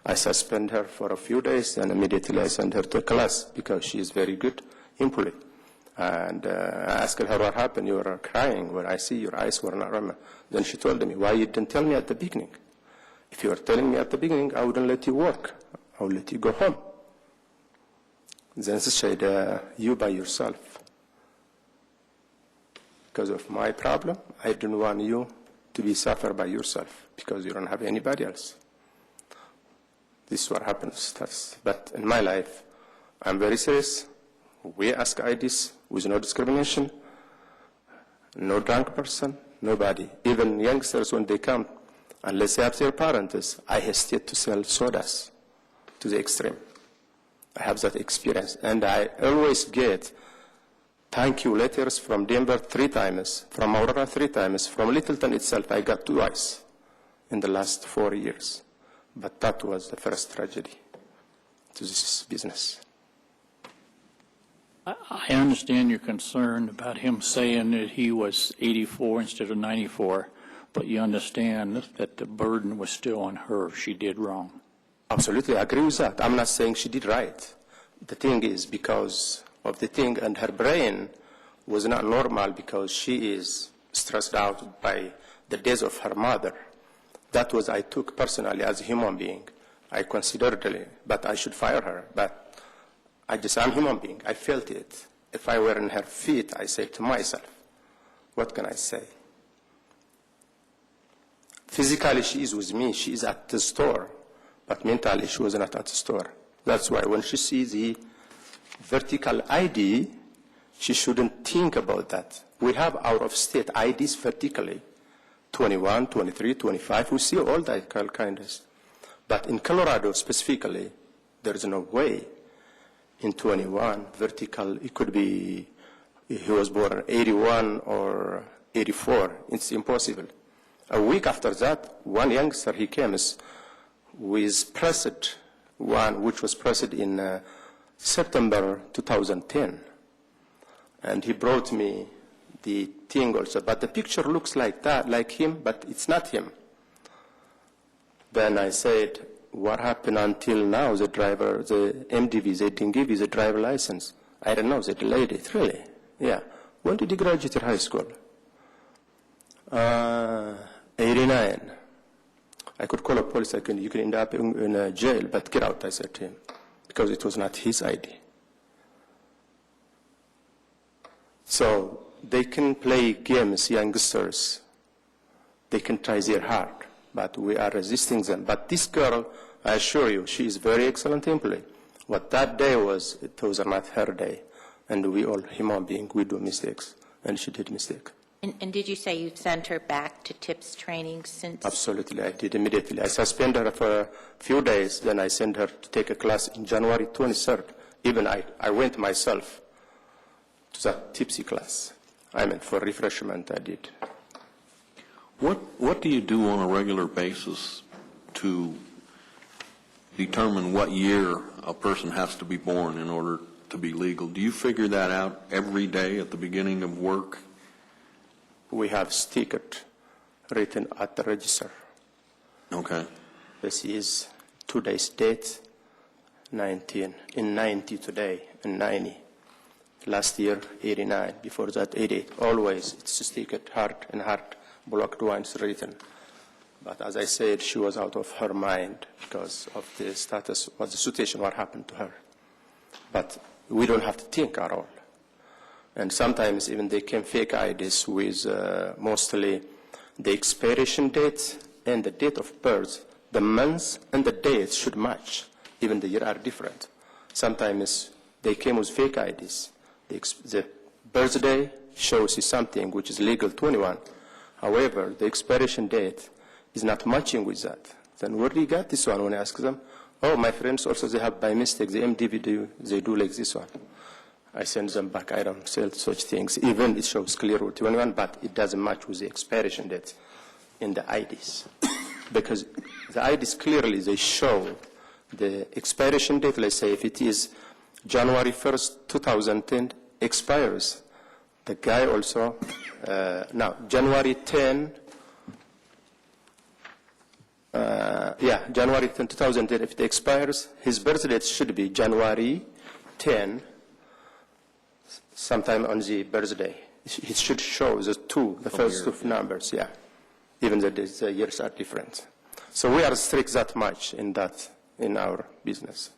I suspended her for a few days, and immediately I sent her to a class because she is very good employee. And I asked her what happened. You were crying. Well, I see your eyes were not running. Then she told me, why you didn't tell me at the beginning? If you were telling me at the beginning, I wouldn't let you work. I would let you go home. Then she said, you by yourself. Because of my problem, I didn't want you to be suffer by yourself because you don't have anybody else. This is what happens to us. But in my life, I'm very serious. We ask IDs with no discrimination, no drunk person, nobody. Even youngsters, when they come, unless they have their parents, I hesitate to sell sodas to the extreme. I have that experience. And I always get thank you letters from Denver 3 times, from Aurora 3 times, from Littleton itself I got twice in the last 4 years. But that was the first tragedy to this business. I understand your concern about him saying that he was 84 instead of 94, but you understand that the burden was still on her. She did wrong. Absolutely, I agree with that. I'm not saying she did right. The thing is because of the thing, and her brain was not normal because she is stressed out by the death of her mother. That was I took personally as a human being. I considered it, but I should fire her. But I'm a human being. I felt it. If I were in her feet, I say to myself, what can I say? Physically, she is with me. She is at the store. But mentally, she was not at the store. That's why when she sees the vertical ID, she shouldn't think about that. We have out-of-state IDs vertically, 21, 23, 25. We see all that kind of. But in Colorado specifically, there is no way. In 21, vertical, it could be he was born 81 or 84. It's impossible. A week after that, one youngster, he came with pressed one, which was pressed in September 2010. And he brought me the thing also. But the picture looks like that, like him, but it's not him. Then I said, what happened until now? The driver, the MDV, they didn't give you the driver license. I don't know, they delayed it, really. Yeah. When did you graduate high school? 89. I could call a police, you could end up in a jail, but get out, I said to him, because it was not his ID. So they can play games, youngsters. They can try their hard, but we are resisting them. But this girl, I assure you, she is very excellent employee. What that day was, it was not her day. And we all human beings, we do mistakes. And she did mistake. And did you say you sent her back to TIPS training since? Absolutely, I did immediately. I suspended her for a few days, then I sent her to take a class in January 23rd. Even I went myself to that tipsy class. I mean, for refreshment, I did. What do you do on a regular basis to determine what year a person has to be born in order to be legal? Do you figure that out every day at the beginning of work? We have sticker written at the register. Okay. This is today's date, 19. In 90 today, in 90. Last year, 89. Before that, 88. Always, it's stickered, heart and heart, blocked ones written. But as I said, she was out of her mind because of the status, what the situation, what happened to her. But we don't have to think at all. And sometimes even they can fake IDs with mostly the expiration date and the date of birth. The months and the dates should match. Even the year are different. Sometimes they came with fake IDs. The birthday shows you something which is legal 21. However, the expiration date is not matching with that. Then where do you get this one? When I ask them, oh, my friends also, they have by mistake, the MDV, they do like this one. I send them back. I don't sell such things. Even it shows clear with 21, but it doesn't match with the expiration date in the IDs. Because the IDs clearly, they show the expiration date. Let's say if it is January 1st, 2010, expires. The guy also, now, January 10, January 10, 2010, if it expires, his birth date should be January 10, sometime on the birthday. It should show the first two numbers, yeah. Even though the years are different. So we are strict that much in our business.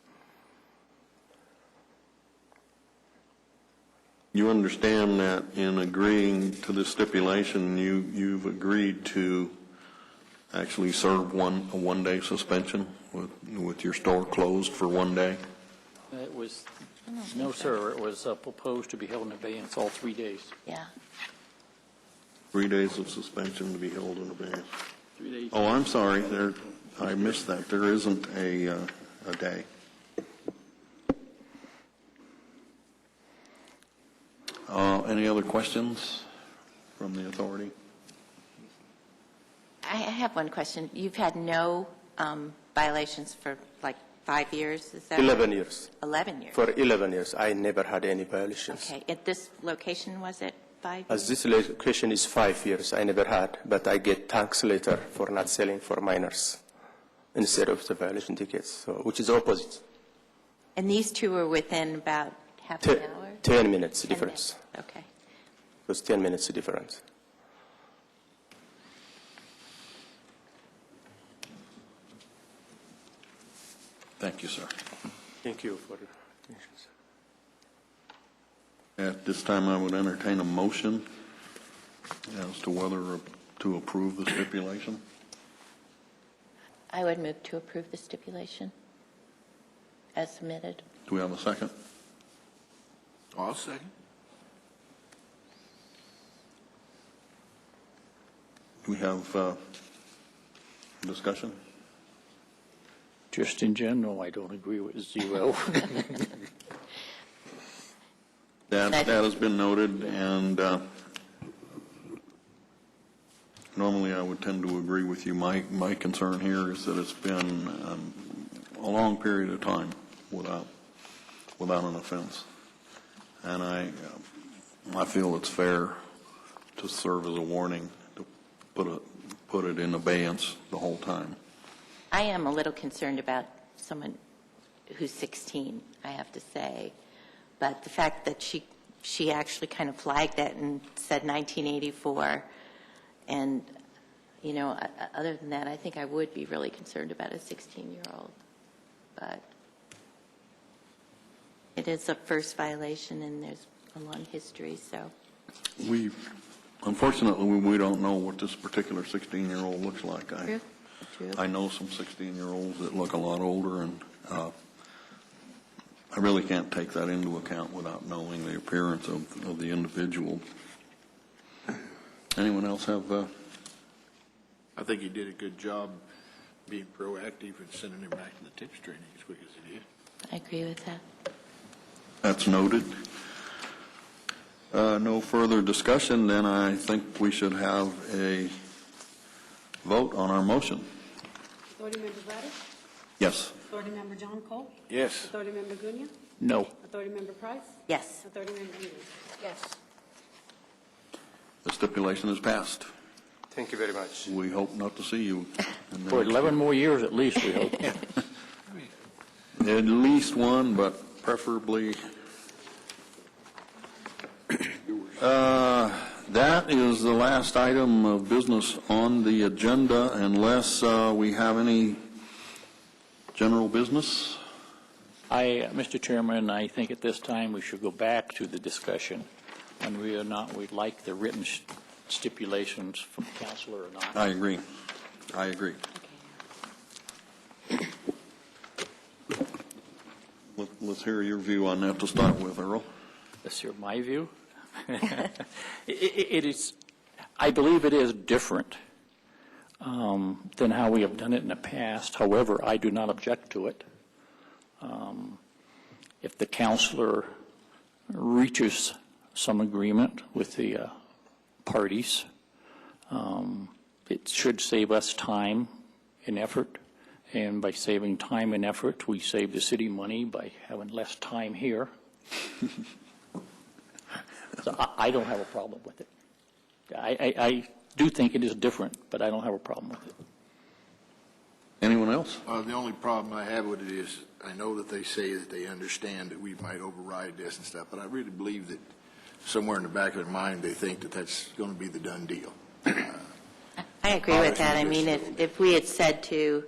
You understand that in agreeing to the stipulation, you've agreed to actually serve a one-day suspension with your store closed for one day? It was, no, sir, it was proposed to be held in abeyance all 3 days. Yeah. 3 days of suspension to be held in abeyance. 3 days. Oh, I'm sorry, I missed that. There isn't a day. Any other questions from the authority? I have one question. You've had no violations for like 5 years, is that? 11 years. 11 years. For 11 years, I never had any violations. Okay. At this location, was it 5 years? As this location is 5 years, I never had, but I get tax later for not selling for minors instead of the violation tickets, so, which is opposite. And these two were within about half an hour? 10 minutes 10 difference. minutes. Okay. It was 10 minutes difference. Thank you, sir. Thank you for your attention, sir. At this time, I would entertain a motion as to whether to approve the stipulation. I would move to approve the stipulation as submitted. Do we have a second? I'll second. We have discussion? Just in general, I don't agree with 0. That has been noted, and normally I would tend to agree with you. My concern here is that it's been a long period of time without an offense. And I feel it's fair to serve as a warning to put it in abeyance the whole time. I am a little concerned about someone who's 16, I have to say. But the fact that she actually kind of flagged it and said 1984, and, you know, other than that, I think I would be really concerned about a 16-year-old. But it is a first violation, and there's a long history, so. Unfortunately, we don't know what this particular 16-year-old looks like. True. I know some 16-year-olds that look a lot older, and I really can't take that into account without knowing the appearance of the individual. Anyone else have? I think he did a good job being proactive and sending him back to the tips training as quick as he did. I agree with that. That's noted. No further discussion, then I think we should have a vote on our motion. Authority Member Brady? Yes. Authority Member John Cole? Yes. Authority Member Gunia? No. Authority Member Price? Yes. Authority Member Eden? Yes. The stipulation is passed. Thank you very much. We hope not to see you. in the For next 11 more years at least, we hope. At least one, but preferably. That is the last item of business on the agenda, unless we have any general business. Mr. Chairman, I think at this time we should go back to the discussion, and whether or not we'd like the written stipulations from councilor or not. I agree. I agree. Let's hear your view on that to start with, Earl. Let's hear my view. It is, I believe it is different than how we have done it in the past. However, I do not object to it. If the counselor reaches some agreement with the parties, it should save us time and effort. And by saving time and effort, we save the city money by having less time here. So I don't have a problem with it. I do think it is different, but I don't have a problem with it. Anyone else? The only problem I have with it is, I know that they say that they understand that we might override this and stuff, but I really believe that somewhere in the back of their mind, they think that that's going to be the done deal. I agree with that. I mean, if we had said to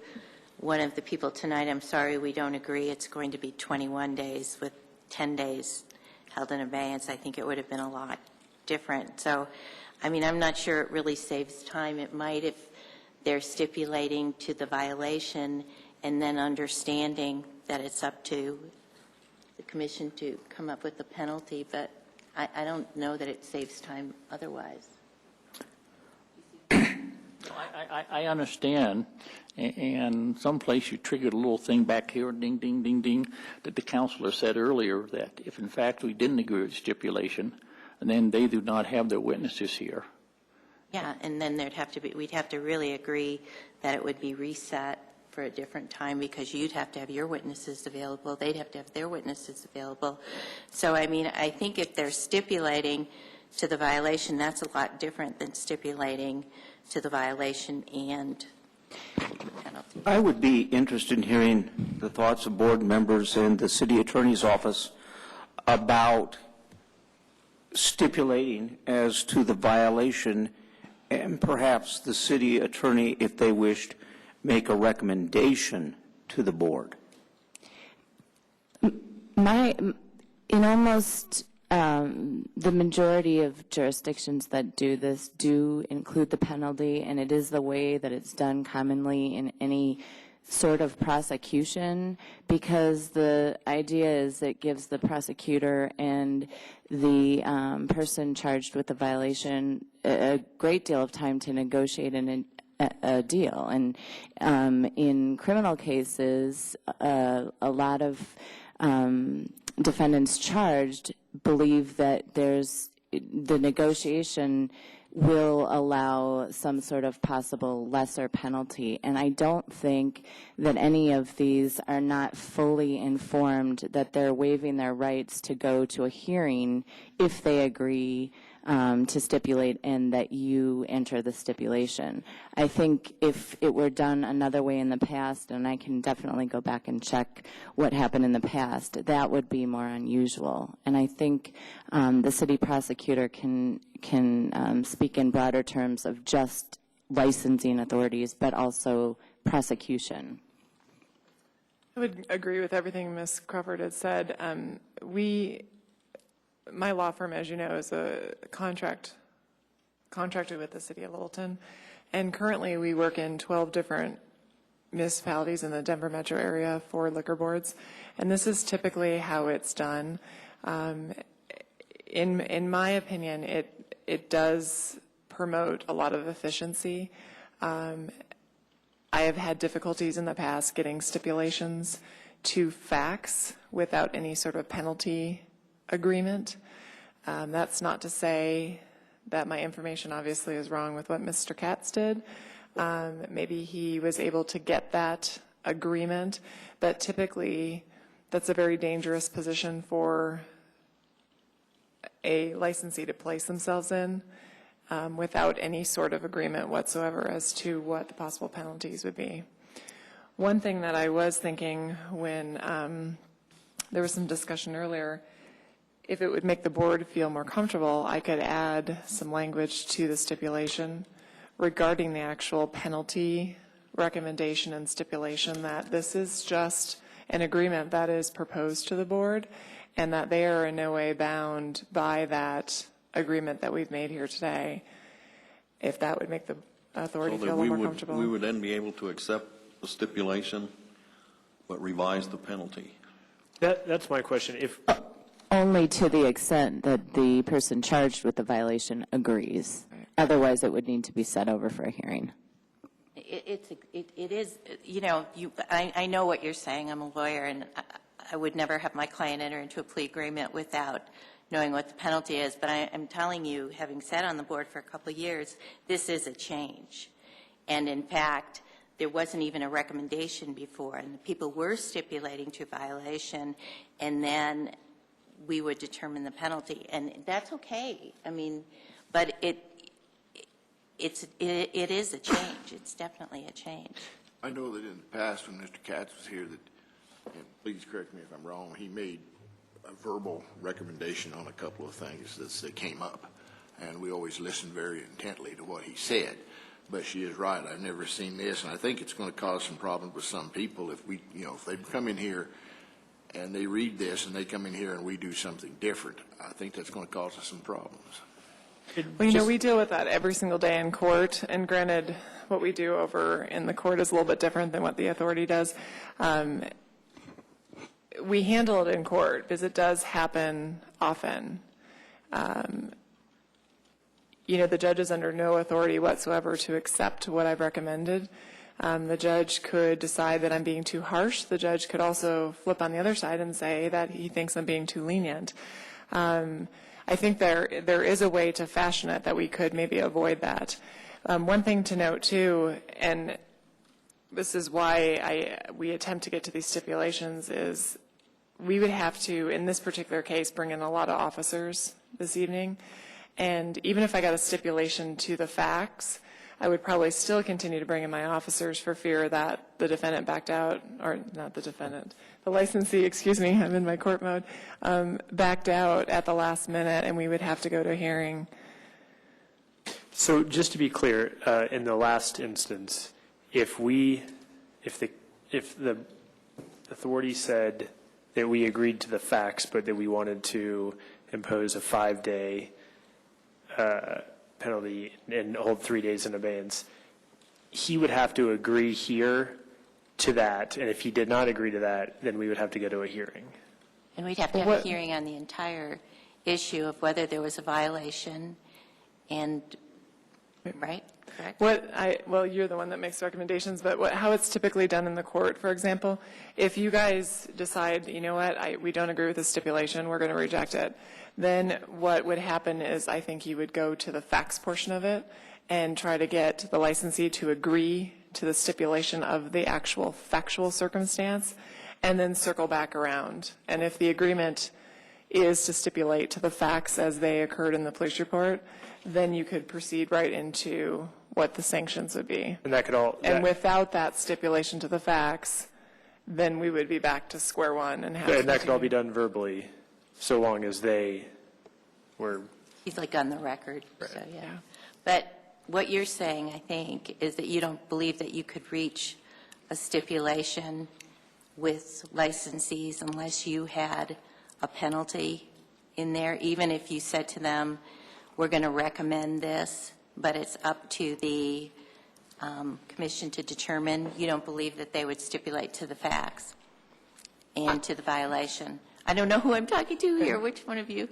one of the people tonight, I'm sorry, we don't agree, it's going to be 21 days with 10 days held in abeyance, I think it would have been a lot different. So, I mean, I'm not sure it really saves time. It might if they're stipulating to the violation and then understanding that it's up to the commission to come up with a penalty, but I don't know that it saves time otherwise. I understand, and someplace you triggered a little thing back here, ding, ding, ding, ding, that the counselor said earlier that if in fact we didn't agree with stipulation, and then they do not have their witnesses here. Yeah, and then we'd have to really agree that it would be reset for a different time, because you'd have to have your witnesses available, they'd have to have their witnesses available. So, I mean, I think if they're stipulating to the violation, that's a lot different than stipulating to the violation and penalty. I would be interested in hearing the thoughts of board members and the city attorney's office about stipulating as to the violation, and perhaps the city attorney, if they wished, make a recommendation to the board. In almost the majority of jurisdictions that do this do include the penalty, and it is the way that it's done commonly in any sort of prosecution, because the idea is it gives the prosecutor and the person charged with the violation a great deal of time to negotiate a deal. And in criminal cases, a lot of defendants charged believe that the negotiation will allow some sort of possible lesser penalty. And I don't think that any of these are not fully informed that they're waiving their rights to go to a hearing if they agree to stipulate and that you enter the stipulation. I think if it were done another way in the past, and I can definitely go back and check what happened in the past, that would be more unusual. And I think the city prosecutor can speak in broader terms of just licensing authorities, but also prosecution. I would agree with everything Ms. Crawford had said. My law firm, as you know, is a contracted with the city of Littleton, and currently we work in 12 different municipalities in the Denver metro area for liquor boards, and this is typically how it's done. In my opinion, it does promote a lot of efficiency. I have had difficulties in the past getting stipulations to fax without any sort of penalty agreement. That's not to say that my information obviously is wrong with what Mr. Katz did. Maybe he was able to get that agreement, but typically that's a very dangerous position for a licensee to place themselves in without any sort of agreement whatsoever as to what the possible penalties would be. One thing that I was thinking when there was some discussion earlier, if it would make the board feel more comfortable, I could add some language to the stipulation regarding the actual penalty recommendation and stipulation, that this is just an agreement that is proposed to the board and that they are in no way bound by that agreement that we've made here today, if that would make the authority feel a little more comfortable. We would then be able to accept the stipulation but revise the penalty. That's my question. If Only to the extent that the person charged with the violation agrees. Otherwise, it would need to be set over for a hearing. It is, you know, I know what you're saying. I'm a lawyer, and I would never have my client enter into a plea agreement without knowing what the penalty is. But I'm telling you, having sat on the board for a couple of years, this is a change. And in fact, there wasn't even a recommendation before, and the people were stipulating to violation, and then we would determine the penalty, and that's okay. I mean, but it is a change. It's definitely a change. I know that in the past when Mr. Katz was here, that, and please correct me if I'm wrong, he made a verbal recommendation on a couple of things that came up, and we always listened very intently to what he said. But she is right. I've never seen this, and I think it's going to cause some problems with some people if we, you know, if they come in here and they read this and they come in here and we do something different. I think that's going to cause us some problems. Well, you know, we deal with that every single day in court, and granted, what we do over in the court is a little bit different than what the authority does. We handle it in court because it does happen often. The judge is under no authority whatsoever to accept what I've recommended. The judge could decide that I'm being too harsh. The judge could also flip on the other side and say that he thinks I'm being too lenient. I think there is a way to fashion it that we could maybe avoid that. One thing to note, too, and this is why we attempt to get to these stipulations, is we would have to, in this particular case, bring in a lot of officers this evening. And even if I got a stipulation to the facts, I would probably still continue to bring in my officers for fear that the defendant backed out, or not the defendant, the licensee, excuse me, I'm in my court mode, backed out at the last minute, and we would have to go to a hearing. So just to be clear, in the last instance, if the authority said that we agreed to the facts, but that we wanted to impose a 5-day penalty and hold 3 days in abeyance, he would have to agree here to that, and if he did not agree to that, then we would have to go to a hearing. And we'd have to have a hearing on the entire issue of whether there was a violation, and, right? Correct? Well, you're the one that makes recommendations, but how it's typically done in the court, for example, if you guys decide, you know what, we don't agree with the stipulation, we're going to reject it, then what would happen is I think you would go to the facts portion of it and try to get the licensee to agree to the stipulation of the actual factual circumstance, and then circle back around. And if the agreement is to stipulate to the facts as they occurred in the police report, then you could proceed right into what the sanctions would be. And that could all... And without that stipulation to the facts, then we would be back to square one and have... And that could all be done verbally, so long as they were... He's like on the record, Right. so yeah. But what you're saying, I think, is that you don't believe that you could reach a stipulation with licensees unless you had a penalty in there, even if you said to them, we're going to recommend this, but it's up to the commission to determine. You don't believe that they would stipulate to the facts and to the violation. I don't know who I'm talking to here. Which one of you?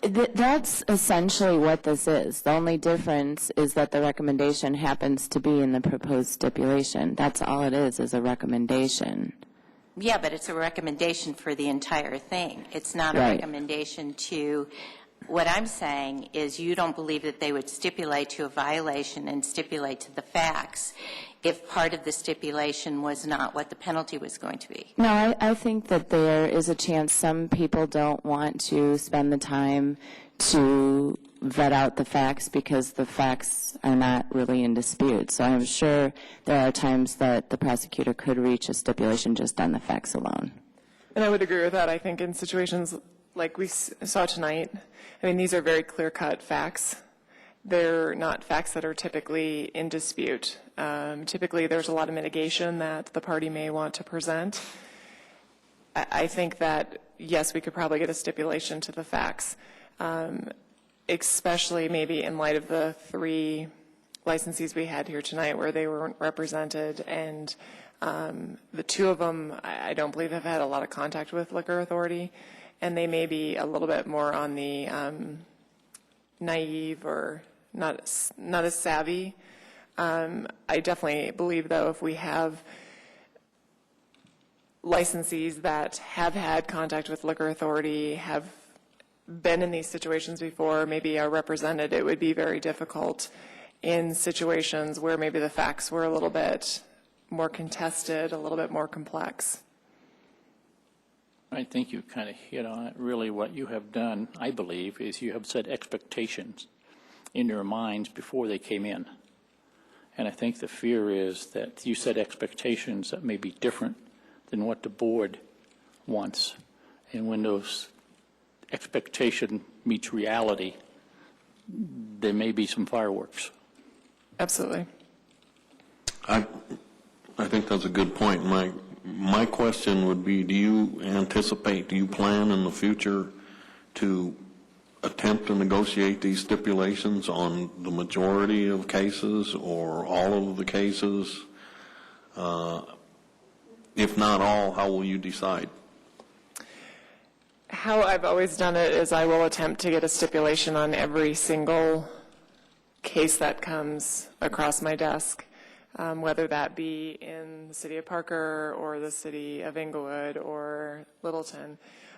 That's essentially what this is. The only difference is that the recommendation happens to be in the proposed stipulation. That's all it is a recommendation. Yeah, but it's a recommendation for the entire thing. It's not a Right. recommendation to, what I'm saying is you don't believe that they would stipulate to a violation and stipulate to the facts if part of the stipulation was not what the penalty was going to be. No, I think that there is a chance some people don't want to spend the time to vet out the facts because the facts are not really in dispute. So I'm sure there are times that the prosecutor could reach a stipulation just on the facts alone. And I would agree with that. I think in situations like we saw tonight, I mean, these are very clear-cut facts. They're not facts that are typically in dispute. Typically, there's a lot of mitigation that the party may want to present. I think that, yes, we could probably get a stipulation to the facts, especially maybe in light of the 3 licensees we had here tonight where they weren't represented, and the 2 of them I don't believe have had a lot of contact with Liquor Authority, and they may be a little bit more on the naive or not as savvy. I definitely believe, though, if we have licensees that have had contact with Liquor Authority, have been in these situations before, maybe are represented, it would be very difficult in situations where maybe the facts were a little bit more contested, a little bit more complex. I think you kind of hit on it. Really what you have done, I believe, is you have set expectations in their minds before they came in. And I think the fear is that you set expectations that may be different than what the board wants. And when those expectation meets reality, there may be some fireworks. Absolutely. I think that's a good point. My question would be, do you plan in the future to attempt to negotiate these stipulations on the majority of cases or all of the cases? If not all, how will you decide? How I've always done it is I will attempt to get a stipulation on every single case that comes across my desk, whether that be in the city of Parker or the city of Inglewood or Littleton.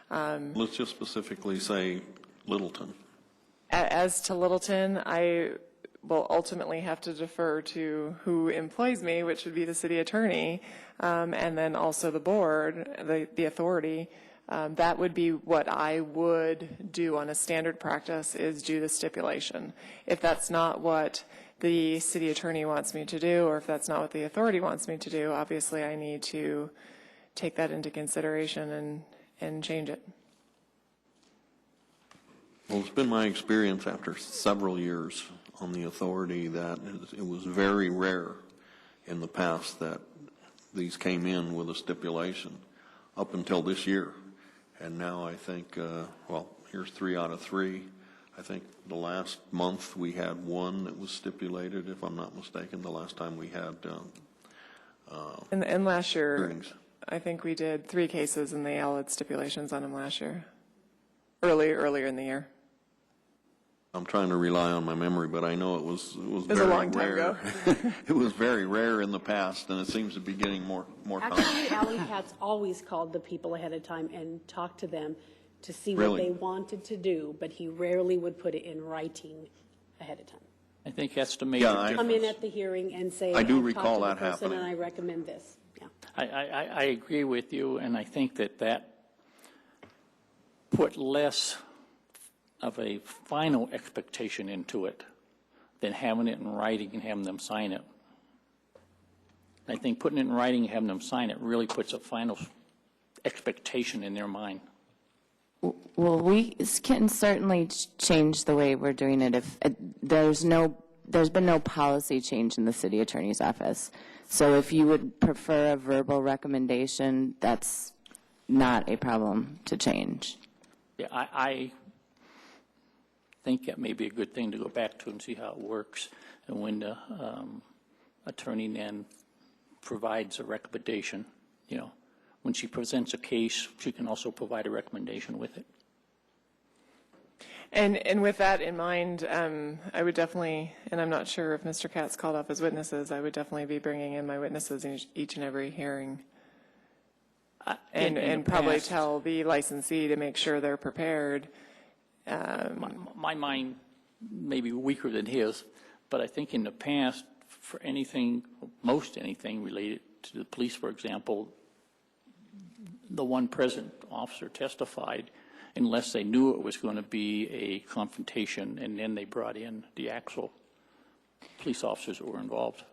Let's just specifically say Littleton. As to Littleton, I will ultimately have to defer to who employs me, which would be the city attorney, and then also the board, the authority. That would be what I would do on a standard practice, is do the stipulation. If that's not what the city attorney wants me to do, or if that's not what the authority wants me to do, obviously I need to take that into consideration and change it. Well, it's been my experience after several years on the authority that it was very rare in the past that these came in with a stipulation up until this year. And now I think, well, here's 3 out of 3. I think the last month we had one that was stipulated, if I'm not mistaken, the last time we had And last year, hearings. I think we did 3 cases, and they all had stipulations on them last year, earlier in the year. I'm trying to rely on my memory, but I know it was a very long time rare. ago. It was very rare in the past, and it seems to be getting more common. Actually, Alan Katz always called the people ahead of time and talked to them to see what Really? they wanted to do, but he rarely would put it in writing ahead of time. I think that's the major Yeah, difference. Come in at the hearing and say, I do "I've recall talked to the that person happening. and I recommend this." Yeah. I agree with you, and I think that put less of a final expectation into it than having it in writing and having them sign it. I think putting it in writing and having them sign it really puts a final expectation in their mind. Well, we can certainly change the way we're doing it if there's been no policy change in the city attorney's office. So if you would prefer a verbal recommendation, that's not a problem to change. Yeah, I think that may be a good thing to go back to and see how it works. And when the attorney then provides a recommendation, you know, when she presents a case, she can also provide a recommendation with it. And with that in mind, I would definitely, and I'm not sure if Mr. Katz called off his witnesses, I would definitely be bringing in my witnesses in each and every hearing. And probably past- tell the licensee to make sure they're prepared. My mind may be weaker than his, but I think in the past, for anything, most anything related to the police, for example, the one present officer testified unless they knew it was going to be a confrontation, and then they brought in the actual police officers that were involved.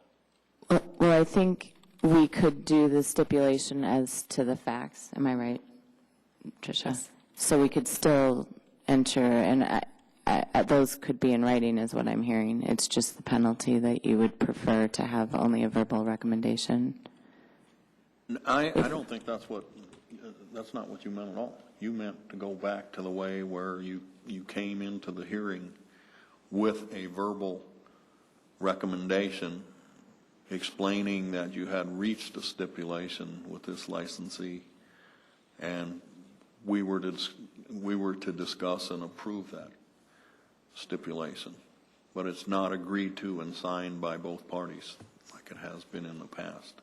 Well, I think we could do the stipulation as to the facts. Am I right, Tricia? Yes. So we could still enter, and those could be in writing is what I'm hearing. It's just the penalty that you would prefer to have only a verbal recommendation. I don't think that's not what you meant at all. You meant to go back to the way where you came into the hearing with a verbal recommendation explaining that you had reached a stipulation with this licensee, and we were to discuss and approve that stipulation. But it's not agreed to and signed by both parties like it has been in the past.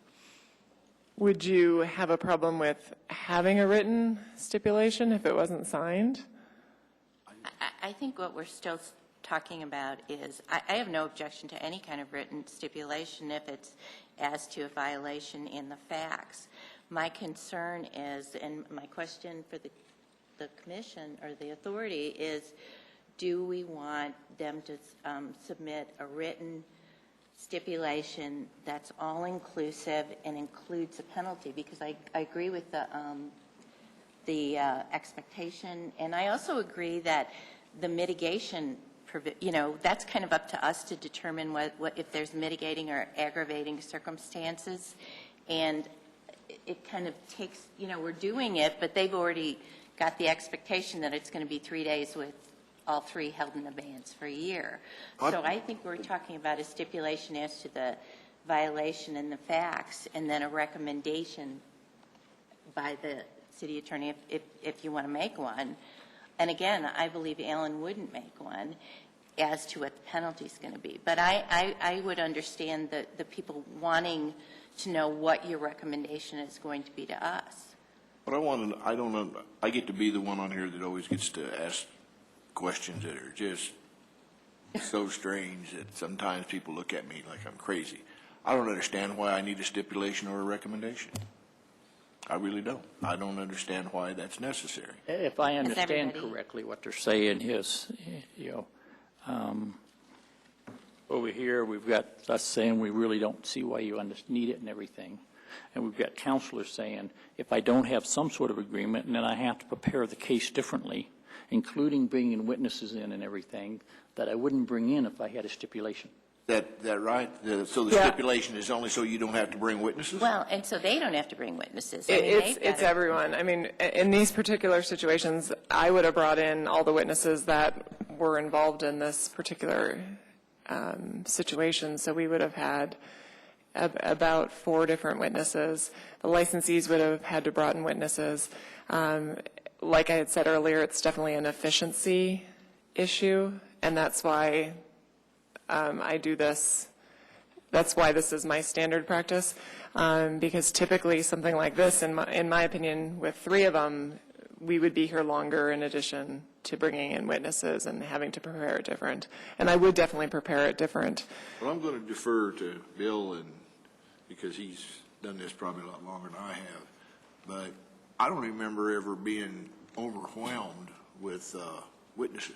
Would you have a problem with having a written stipulation if it wasn't signed? I think what we're still talking about is, I have no objection to any kind of written stipulation if it's as to a violation in the facts. My concern is, and my question for the commission or the authority is, do we want them to submit a written stipulation that's all-inclusive and includes a penalty? Because I agree with the expectation, and I also agree that the mitigation, that's kind of up to us to determine what if there's mitigating or aggravating circumstances, and it kind of takes, we're doing it, but they've already got the expectation that it's going to be 3 days with all three held in abeyance for a year. So I think we're talking about a stipulation as to the violation and the facts, and then a recommendation by the city attorney if you want to make one. And again, I believe Alan wouldn't make one as to what the penalty is going to be. But I would understand the people wanting to know what your recommendation is going to be to us. But I get to be the one on here that always gets to ask questions that are just so strange that sometimes people look at me like I'm crazy. I don't understand why I need a stipulation or a recommendation. I really don't. I don't understand why that's necessary. If I understand correctly, what they're saying is, over here, we've got us saying we really don't see why you need it and everything. And we've got counselors saying, if I don't have some sort of agreement, and then I have to prepare the case differently, including bringing witnesses in and everything, that I wouldn't bring in if I had a stipulation. That right? So the stipulation is only so you don't have to bring witnesses? Well, and so they don't have to bring witnesses. It's everyone. I mean, in these particular situations, I would have brought in all the witnesses that were involved in this particular situation. So we would have had about 4 different witnesses. The licensees would have had to brought in witnesses. Like I had said earlier, it's definitely an efficiency issue, and that's why I do this. That's why this is my standard practice, because typically something like this, in my opinion, with 3 of them, we would be here longer in addition to bringing in witnesses and having to prepare it different. And I would definitely prepare it different. Well, I'm going to defer to Bill, because he's done this probably a lot longer than I have. But I don't remember ever being overwhelmed with witnesses.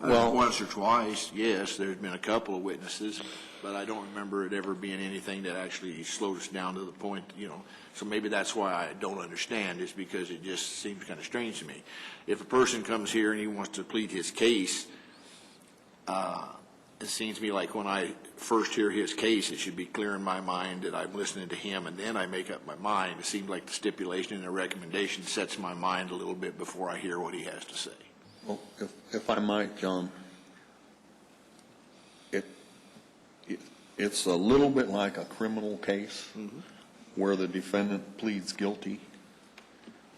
Well, once or twice, yes, there's been a couple of witnesses, but I don't remember it ever being anything that actually slowed us down to the point, So maybe that's why I don't understand, is because it just seems kind of strange to me. If a person comes here and he wants to plead his case, it seems to me like when I first hear his case, it should be clear in my mind that I'm listening to him, and then I make up my mind. It seems like the stipulation and the recommendation sets my mind a little bit before I hear what he has to say. Well, if I might, John, it's a little bit like a criminal case where the defendant pleads guilty.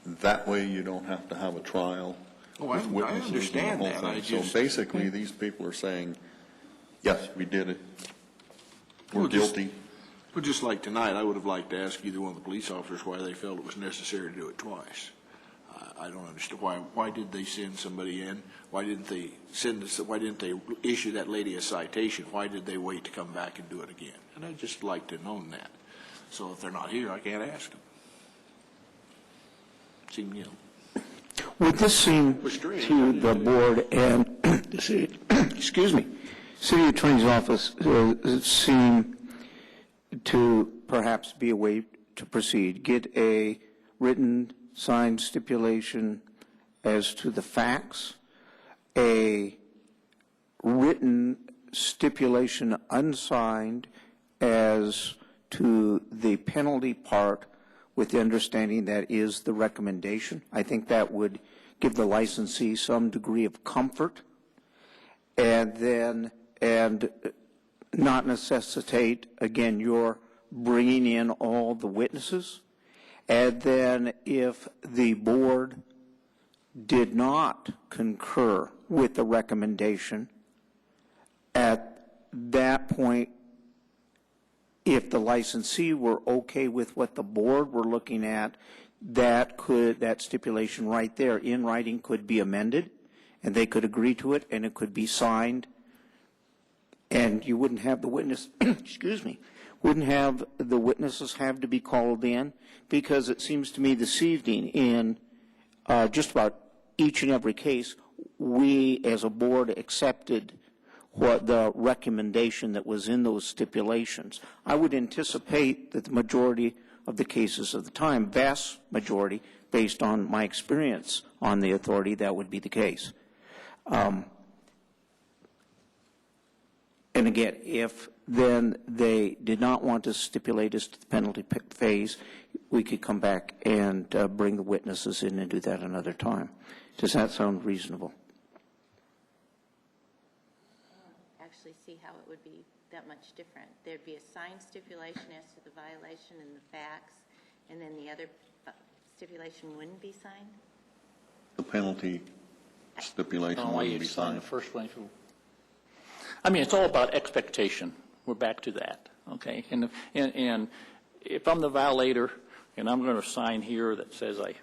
That way you don't have to have a trial with witnesses. I understand and the whole that. thing. So basically these people are saying, yes, we did it. We're guilty. But just like tonight, I would have liked to ask either one of the police officers why they felt it was necessary to do it twice. I don't understand why did they send somebody in? Why didn't they issue that lady a citation? Why did they wait to come back and do it again? And I'd just like to know that. So if they're not here, I can't ask them. Would this seem to the board and the city, excuse me, city attorney's office seem to perhaps be a way to proceed? Get a written signed stipulation as to the facts, a written stipulation unsigned as to the penalty part, with the understanding that is the recommendation. I think that would give the licensee some degree of comfort, and not necessitate, again, your bringing in all the witnesses. And then if the board did not concur with the recommendation, at that point, if the licensee were okay with what the board were looking at, that stipulation right there in writing could be amended, and they could agree to it, and it could be signed, and you wouldn't have the witness, excuse me, wouldn't have the witnesses have to be called in, because it seems to me this evening in just about each and every case, we as a board accepted what the recommendation that was in those stipulations. I would anticipate that the majority of the cases of the time, vast majority, based on my experience on the authority, that would be the case. And again, if then they did not want to stipulate as to the penalty phase, we could come back and bring the witnesses in and do that another time. Does that sound reasonable? Actually see how it would be that much different. There'd be a signed stipulation as to the violation and the facts, and then the other stipulation wouldn't be signed? The penalty stipulation Why wouldn't you be sign signed. the first one? I mean, it's all about expectation. We're back to that, okay? And if I'm the violator and I'm going to sign here that says I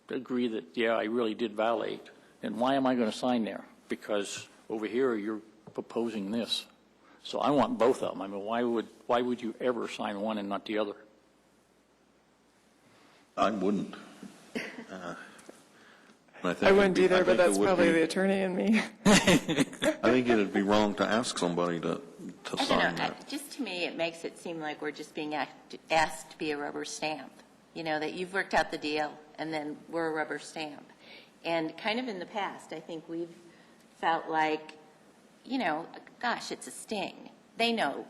agree that, yeah, I really did violate, then why am I going to sign there? Because over here you're proposing this. So I want both of them. I mean, why would you ever sign one and not the other? I wouldn't. I wouldn't either, but that's probably the attorney in me. I think it'd be wrong to ask somebody to I sign don't know. that. Just to me, it makes it seem like we're just being asked to be a rubber stamp. You know, that you've worked out the deal, and then we're a rubber stamp. And kind of in the past, I think we've felt like, you know, gosh, it's a sting. They know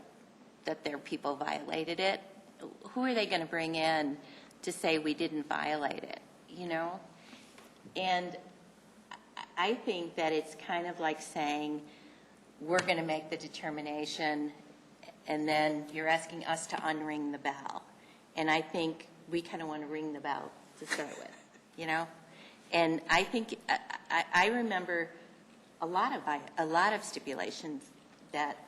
that their people violated it. Who are they going to bring in to say we didn't violate it, you know? And I think that it's kind of like saying, we're going to make the determination, and then you're asking us to unring the bell. And I think we kind of want to ring the bell to start with, you know? And I think, I remember a lot of stipulations that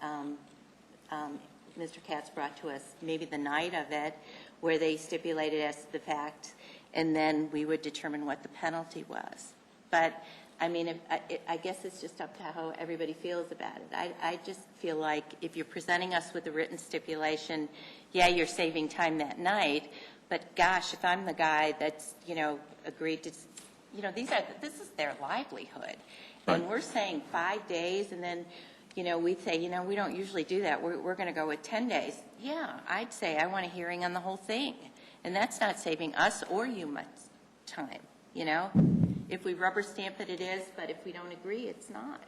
Mr. Katz brought to us, maybe the night of it, where they stipulated as to the facts, and then we would determine what the penalty was. But, I mean, I guess it's just up to how everybody feels about it. I just feel like if you're presenting us with a written stipulation, yeah, you're saving time that night, but gosh, if I'm the guy that's, you know, agreed to, you know, this is their livelihood. And we're saying 5 days, and then, you know, we'd say, you know, we don't usually do that. We're going to go with 10 days. Yeah, I'd say I want a hearing on the whole thing. And that's not saving us or you much time, you know? If we rubber stamp it, it is, but if we don't agree, it's not.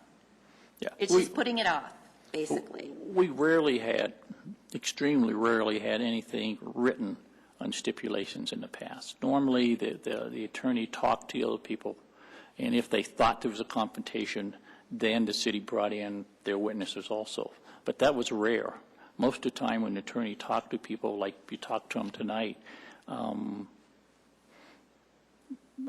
Yeah. It's just putting it off, basically. We extremely rarely had anything written on stipulations in the past. Normally, the attorney talked to the other people, and if they thought there was a confrontation, then the city brought in their witnesses also. But that was rare. Most of the time when the attorney talked to people, like you talked to them tonight, I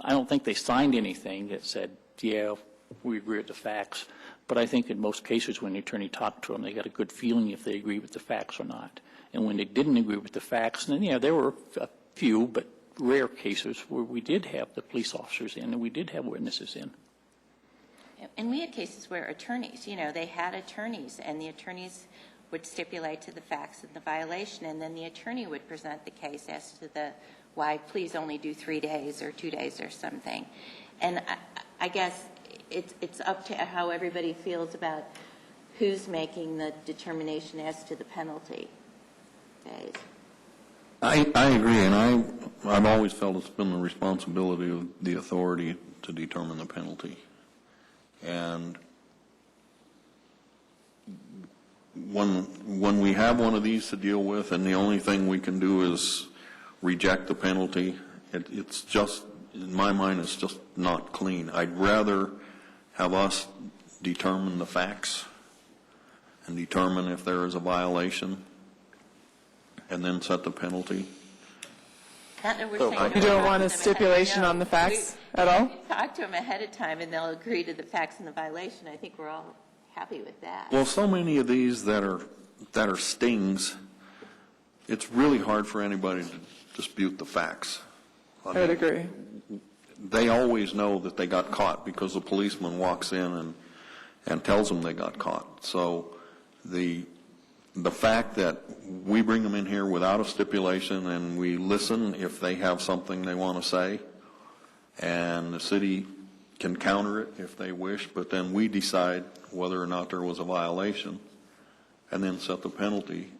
don't think they signed anything that said, yeah, we agree with the facts. But I think in most cases when the attorney talked to them, they got a good feeling if they agree with the facts or not. And when they didn't agree with the facts, then, yeah, there were a few, but rare cases where we did have the police officers in and we did have witnesses in. And we had cases where attorneys, you know, they had attorneys, and the attorneys would stipulate to the facts of the violation, and then the attorney would present the case as to the why please only do 3 days or 2 days or something. And I guess it's up to how everybody feels about who's making the determination as to the penalty days. I agree, and I've always felt it's been the responsibility of the authority to determine the penalty. And when we have one of these to deal with, and the only thing we can do is reject the penalty, it's just, in my mind, it's just not clean. I'd rather have us determine the facts and determine if there is a violation and then set the penalty. Not that we're saying You don't want a stipulation on the facts at all? We talk to them ahead of time, and they'll agree to the facts and the violation. I think we're all happy with that. Well, so many of these that are stings, it's really hard for anybody to dispute the facts. I would agree. They always know that they got caught because the policeman walks in and tells them they got caught. So the fact that we bring them in here without a stipulation and we listen if they have something they want to say, and the city can counter it if they wish, but then we decide whether or not there was a violation and then set the penalty,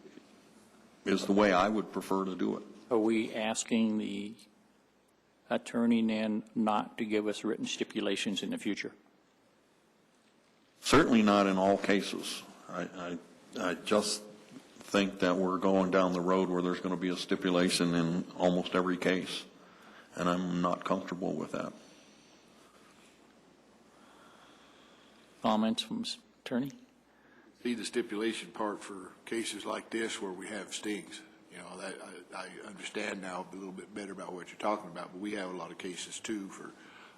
is the way I would prefer to do it. Are we asking the attorney then not to give us written stipulations in the future? Certainly not in all cases. I just think that we're going down the road where there's going to be a stipulation in almost every case, and I'm not comfortable with that. Comments from the attorney? See the stipulation part for cases like this where we have stings. You know, that I understand now a little bit better about what you're talking about, but we have a lot of cases too for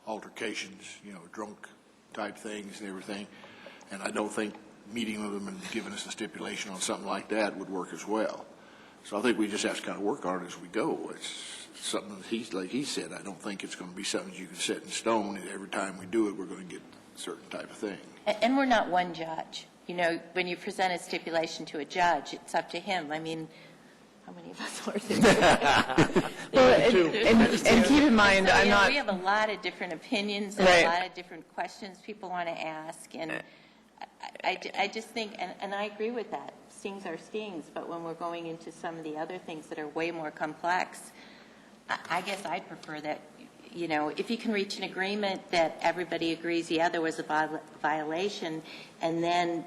altercations, you know, drunk type things and everything. And I don't think meeting with them and giving us a stipulation on something like that would work as well. So I think we just have to kind of work on it as we go. It's something that like he said, I don't think it's going to be something you can set in stone. And every time we do it, we're going to get a certain type of thing. And we're not one judge. You know, when you present a stipulation to a judge, it's up to him. I mean, how many of us are there? And keep in mind, I'm not. We have a lot of different opinions and Right. a lot of different questions people want to ask. And I just think, and I agree with that. Stings are stings. But when we're going into some of the other things that are way more complex, I guess I'd prefer that, you know, if you can reach an agreement that everybody agrees, yeah, there was a violation, and then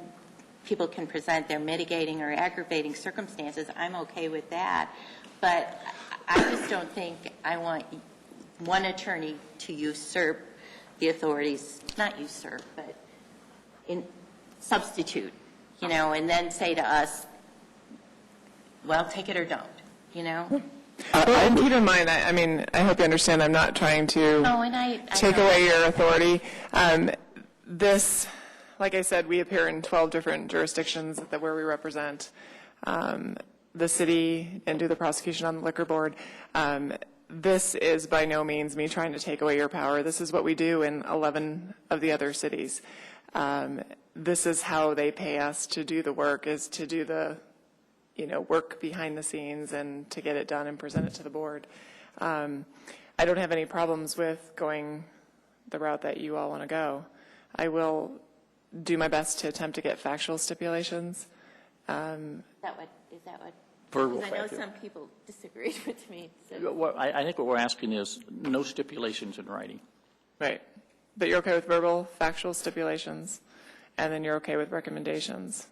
people can present their mitigating or aggravating circumstances, I'm okay with that. But I just don't think I want one attorney to usurp the authorities, not usurp, but substitute, you know, and then say to us, well, take it or don't, you know? And keep in mind, I mean, I hope you understand, I'm not trying to take away your authority. This, like I said, we appear in 12 different jurisdictions where we represent the city and do the prosecution on the liquor board. This is by no means me trying to take away your power. This is what we do in 11 of the other cities. This is how they pay us to do the work, is to do the, you know, work behind the scenes and to get it done and present it to the board. I don't have any problems with going the route that you all want to go. I will do my best to attempt to get factual stipulations. Is that what? Verbal Because I know factual. some people disagreed with me. So. I think what we're asking is no stipulations in writing. Right. But you're okay with verbal, factual stipulations, and then you're okay with recommendations.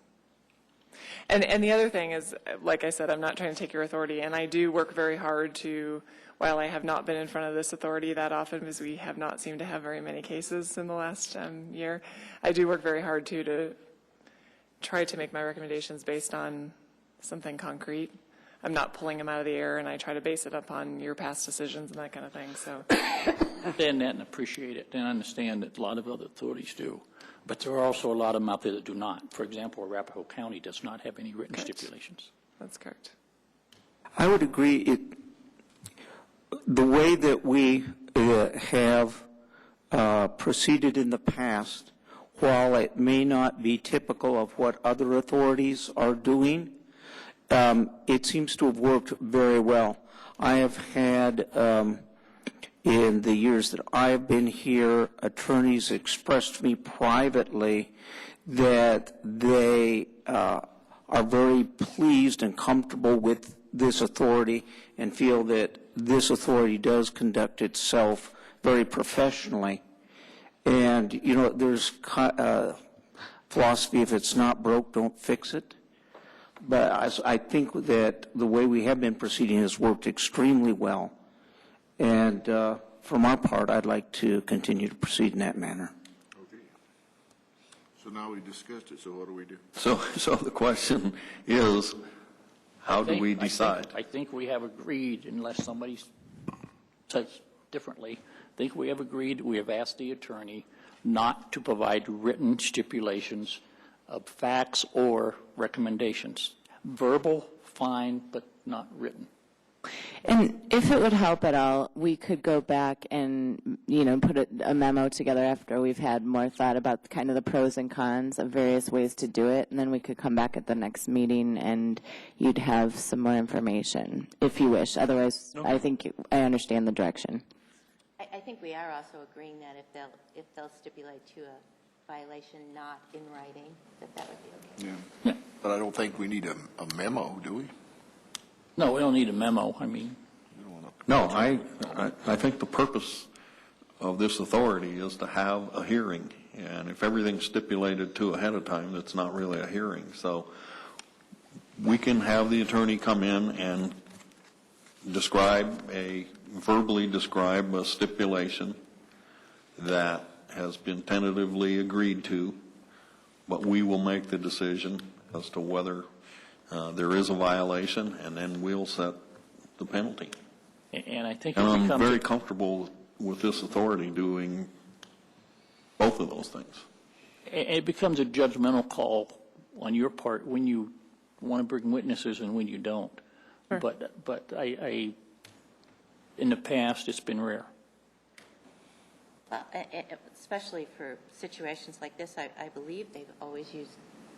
And the other thing is, like I said, I'm not trying to take your authority, and I do work very hard to, while I have not been in front of this authority that often, because we have not seemed to have very many cases in the last year, I do work very hard, too, to try to make my recommendations based on something concrete. I'm not pulling them out of the air, and I try to base it upon your past decisions and that kind of thing. So, Understand that and appreciate it, and understand that a lot of other authorities do. But there are also a lot of them out there that do not. For example, Arapahoe County does not have any written stipulations. that's correct. I would agree. The way that we have proceeded in the past, while it may not be typical of what other authorities are doing, it seems to have worked very well. I have had, in the years that I've been here, attorneys expressed to me privately that they are very pleased and comfortable with this authority and feel that this authority does conduct itself very professionally. And, you know, there's philosophy, if it's not broke, don't fix it. But I think that the way we have been proceeding has worked extremely well. And from our part, I'd like to continue to proceed in that manner. Okay. So now we discussed it, so what do we do? So the question is, how do we decide? I think we have agreed, unless somebody says differently, I think we have agreed, we have asked the attorney not to provide written stipulations of facts or recommendations. Verbal, fine, but not written. And if it would help at all, we could go back and, you know, put a memo together after we've had more thought about kind of the pros and cons of various ways to do it, and then we could come back at the next meeting and you'd have some more information, if you wish. Otherwise, I think I understand the direction. I think we are also agreeing that if they'll stipulate to a violation not in writing, that would be okay. Yeah. But I don't think we need a memo, do we? No, we don't need a memo. I mean, No, I think the purpose of this authority is to have a hearing. And if everything's stipulated to ahead of time, that's not really a hearing. So we can have the attorney come in and verbally describe a stipulation that has been tentatively agreed to but we will make the decision as to whether there is a violation, and then we'll set the penalty. And I think And it I'm becomes, very comfortable with this authority doing both of those things. it becomes a judgmental call on your part when you want to bring witnesses and when you don't. Sure. But I, in the past, it's been rare. Well, especially for situations like this, I believe they've always used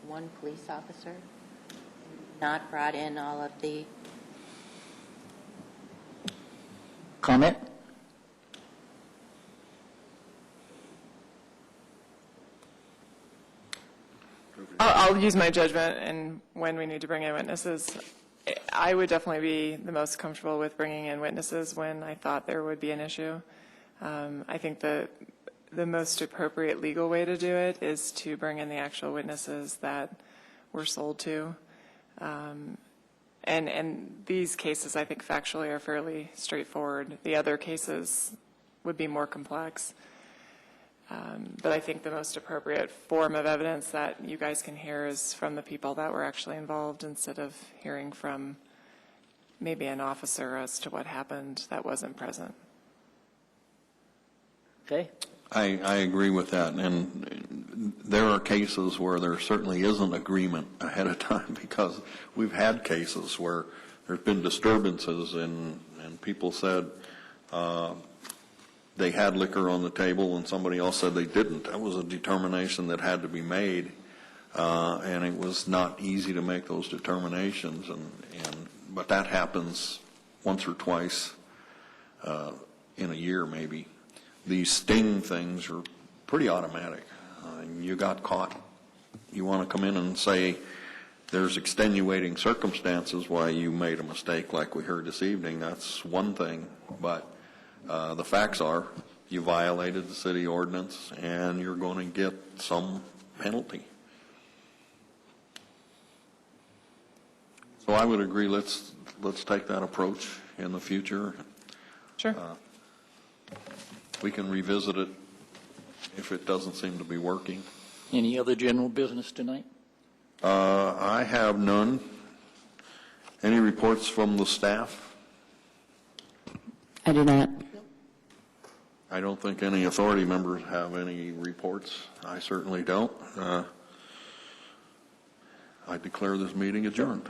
one police officer, not brought in all of the, Comment? I'll use my judgment and when we need to bring in witnesses. I would definitely be the most comfortable with bringing in witnesses when I thought there would be an issue. I think the most appropriate legal way to do it is to bring in the actual witnesses that were sold to. And these cases, I think factually are fairly straightforward. The other cases would be more complex. But I think the most appropriate form of evidence that you guys can hear is from the people that were actually involved instead of hearing from maybe an officer as to what happened that wasn't present. Okay. I agree with that, and there are cases where there certainly isn't agreement ahead of time, because we've had cases where there's been disturbances and people said they had liquor on the table and somebody else said they didn't. That was a determination that had to be made, and it was not easy to make those determinations, but that happens once or twice in a year maybe. These sting things are pretty automatic. You got caught. You want to come in and say there's extenuating circumstances why you made a mistake like we heard this evening. That's one thing. But the facts are you violated the city ordinance and you're going to get some penalty. So I would agree, let's take that approach in the future. Sure. We can revisit it if it doesn't seem to be working. Any other general business tonight? I have none. Any reports from the staff? I do not. I don't think any authority members have any reports. I certainly don't. I declare this meeting adjourned.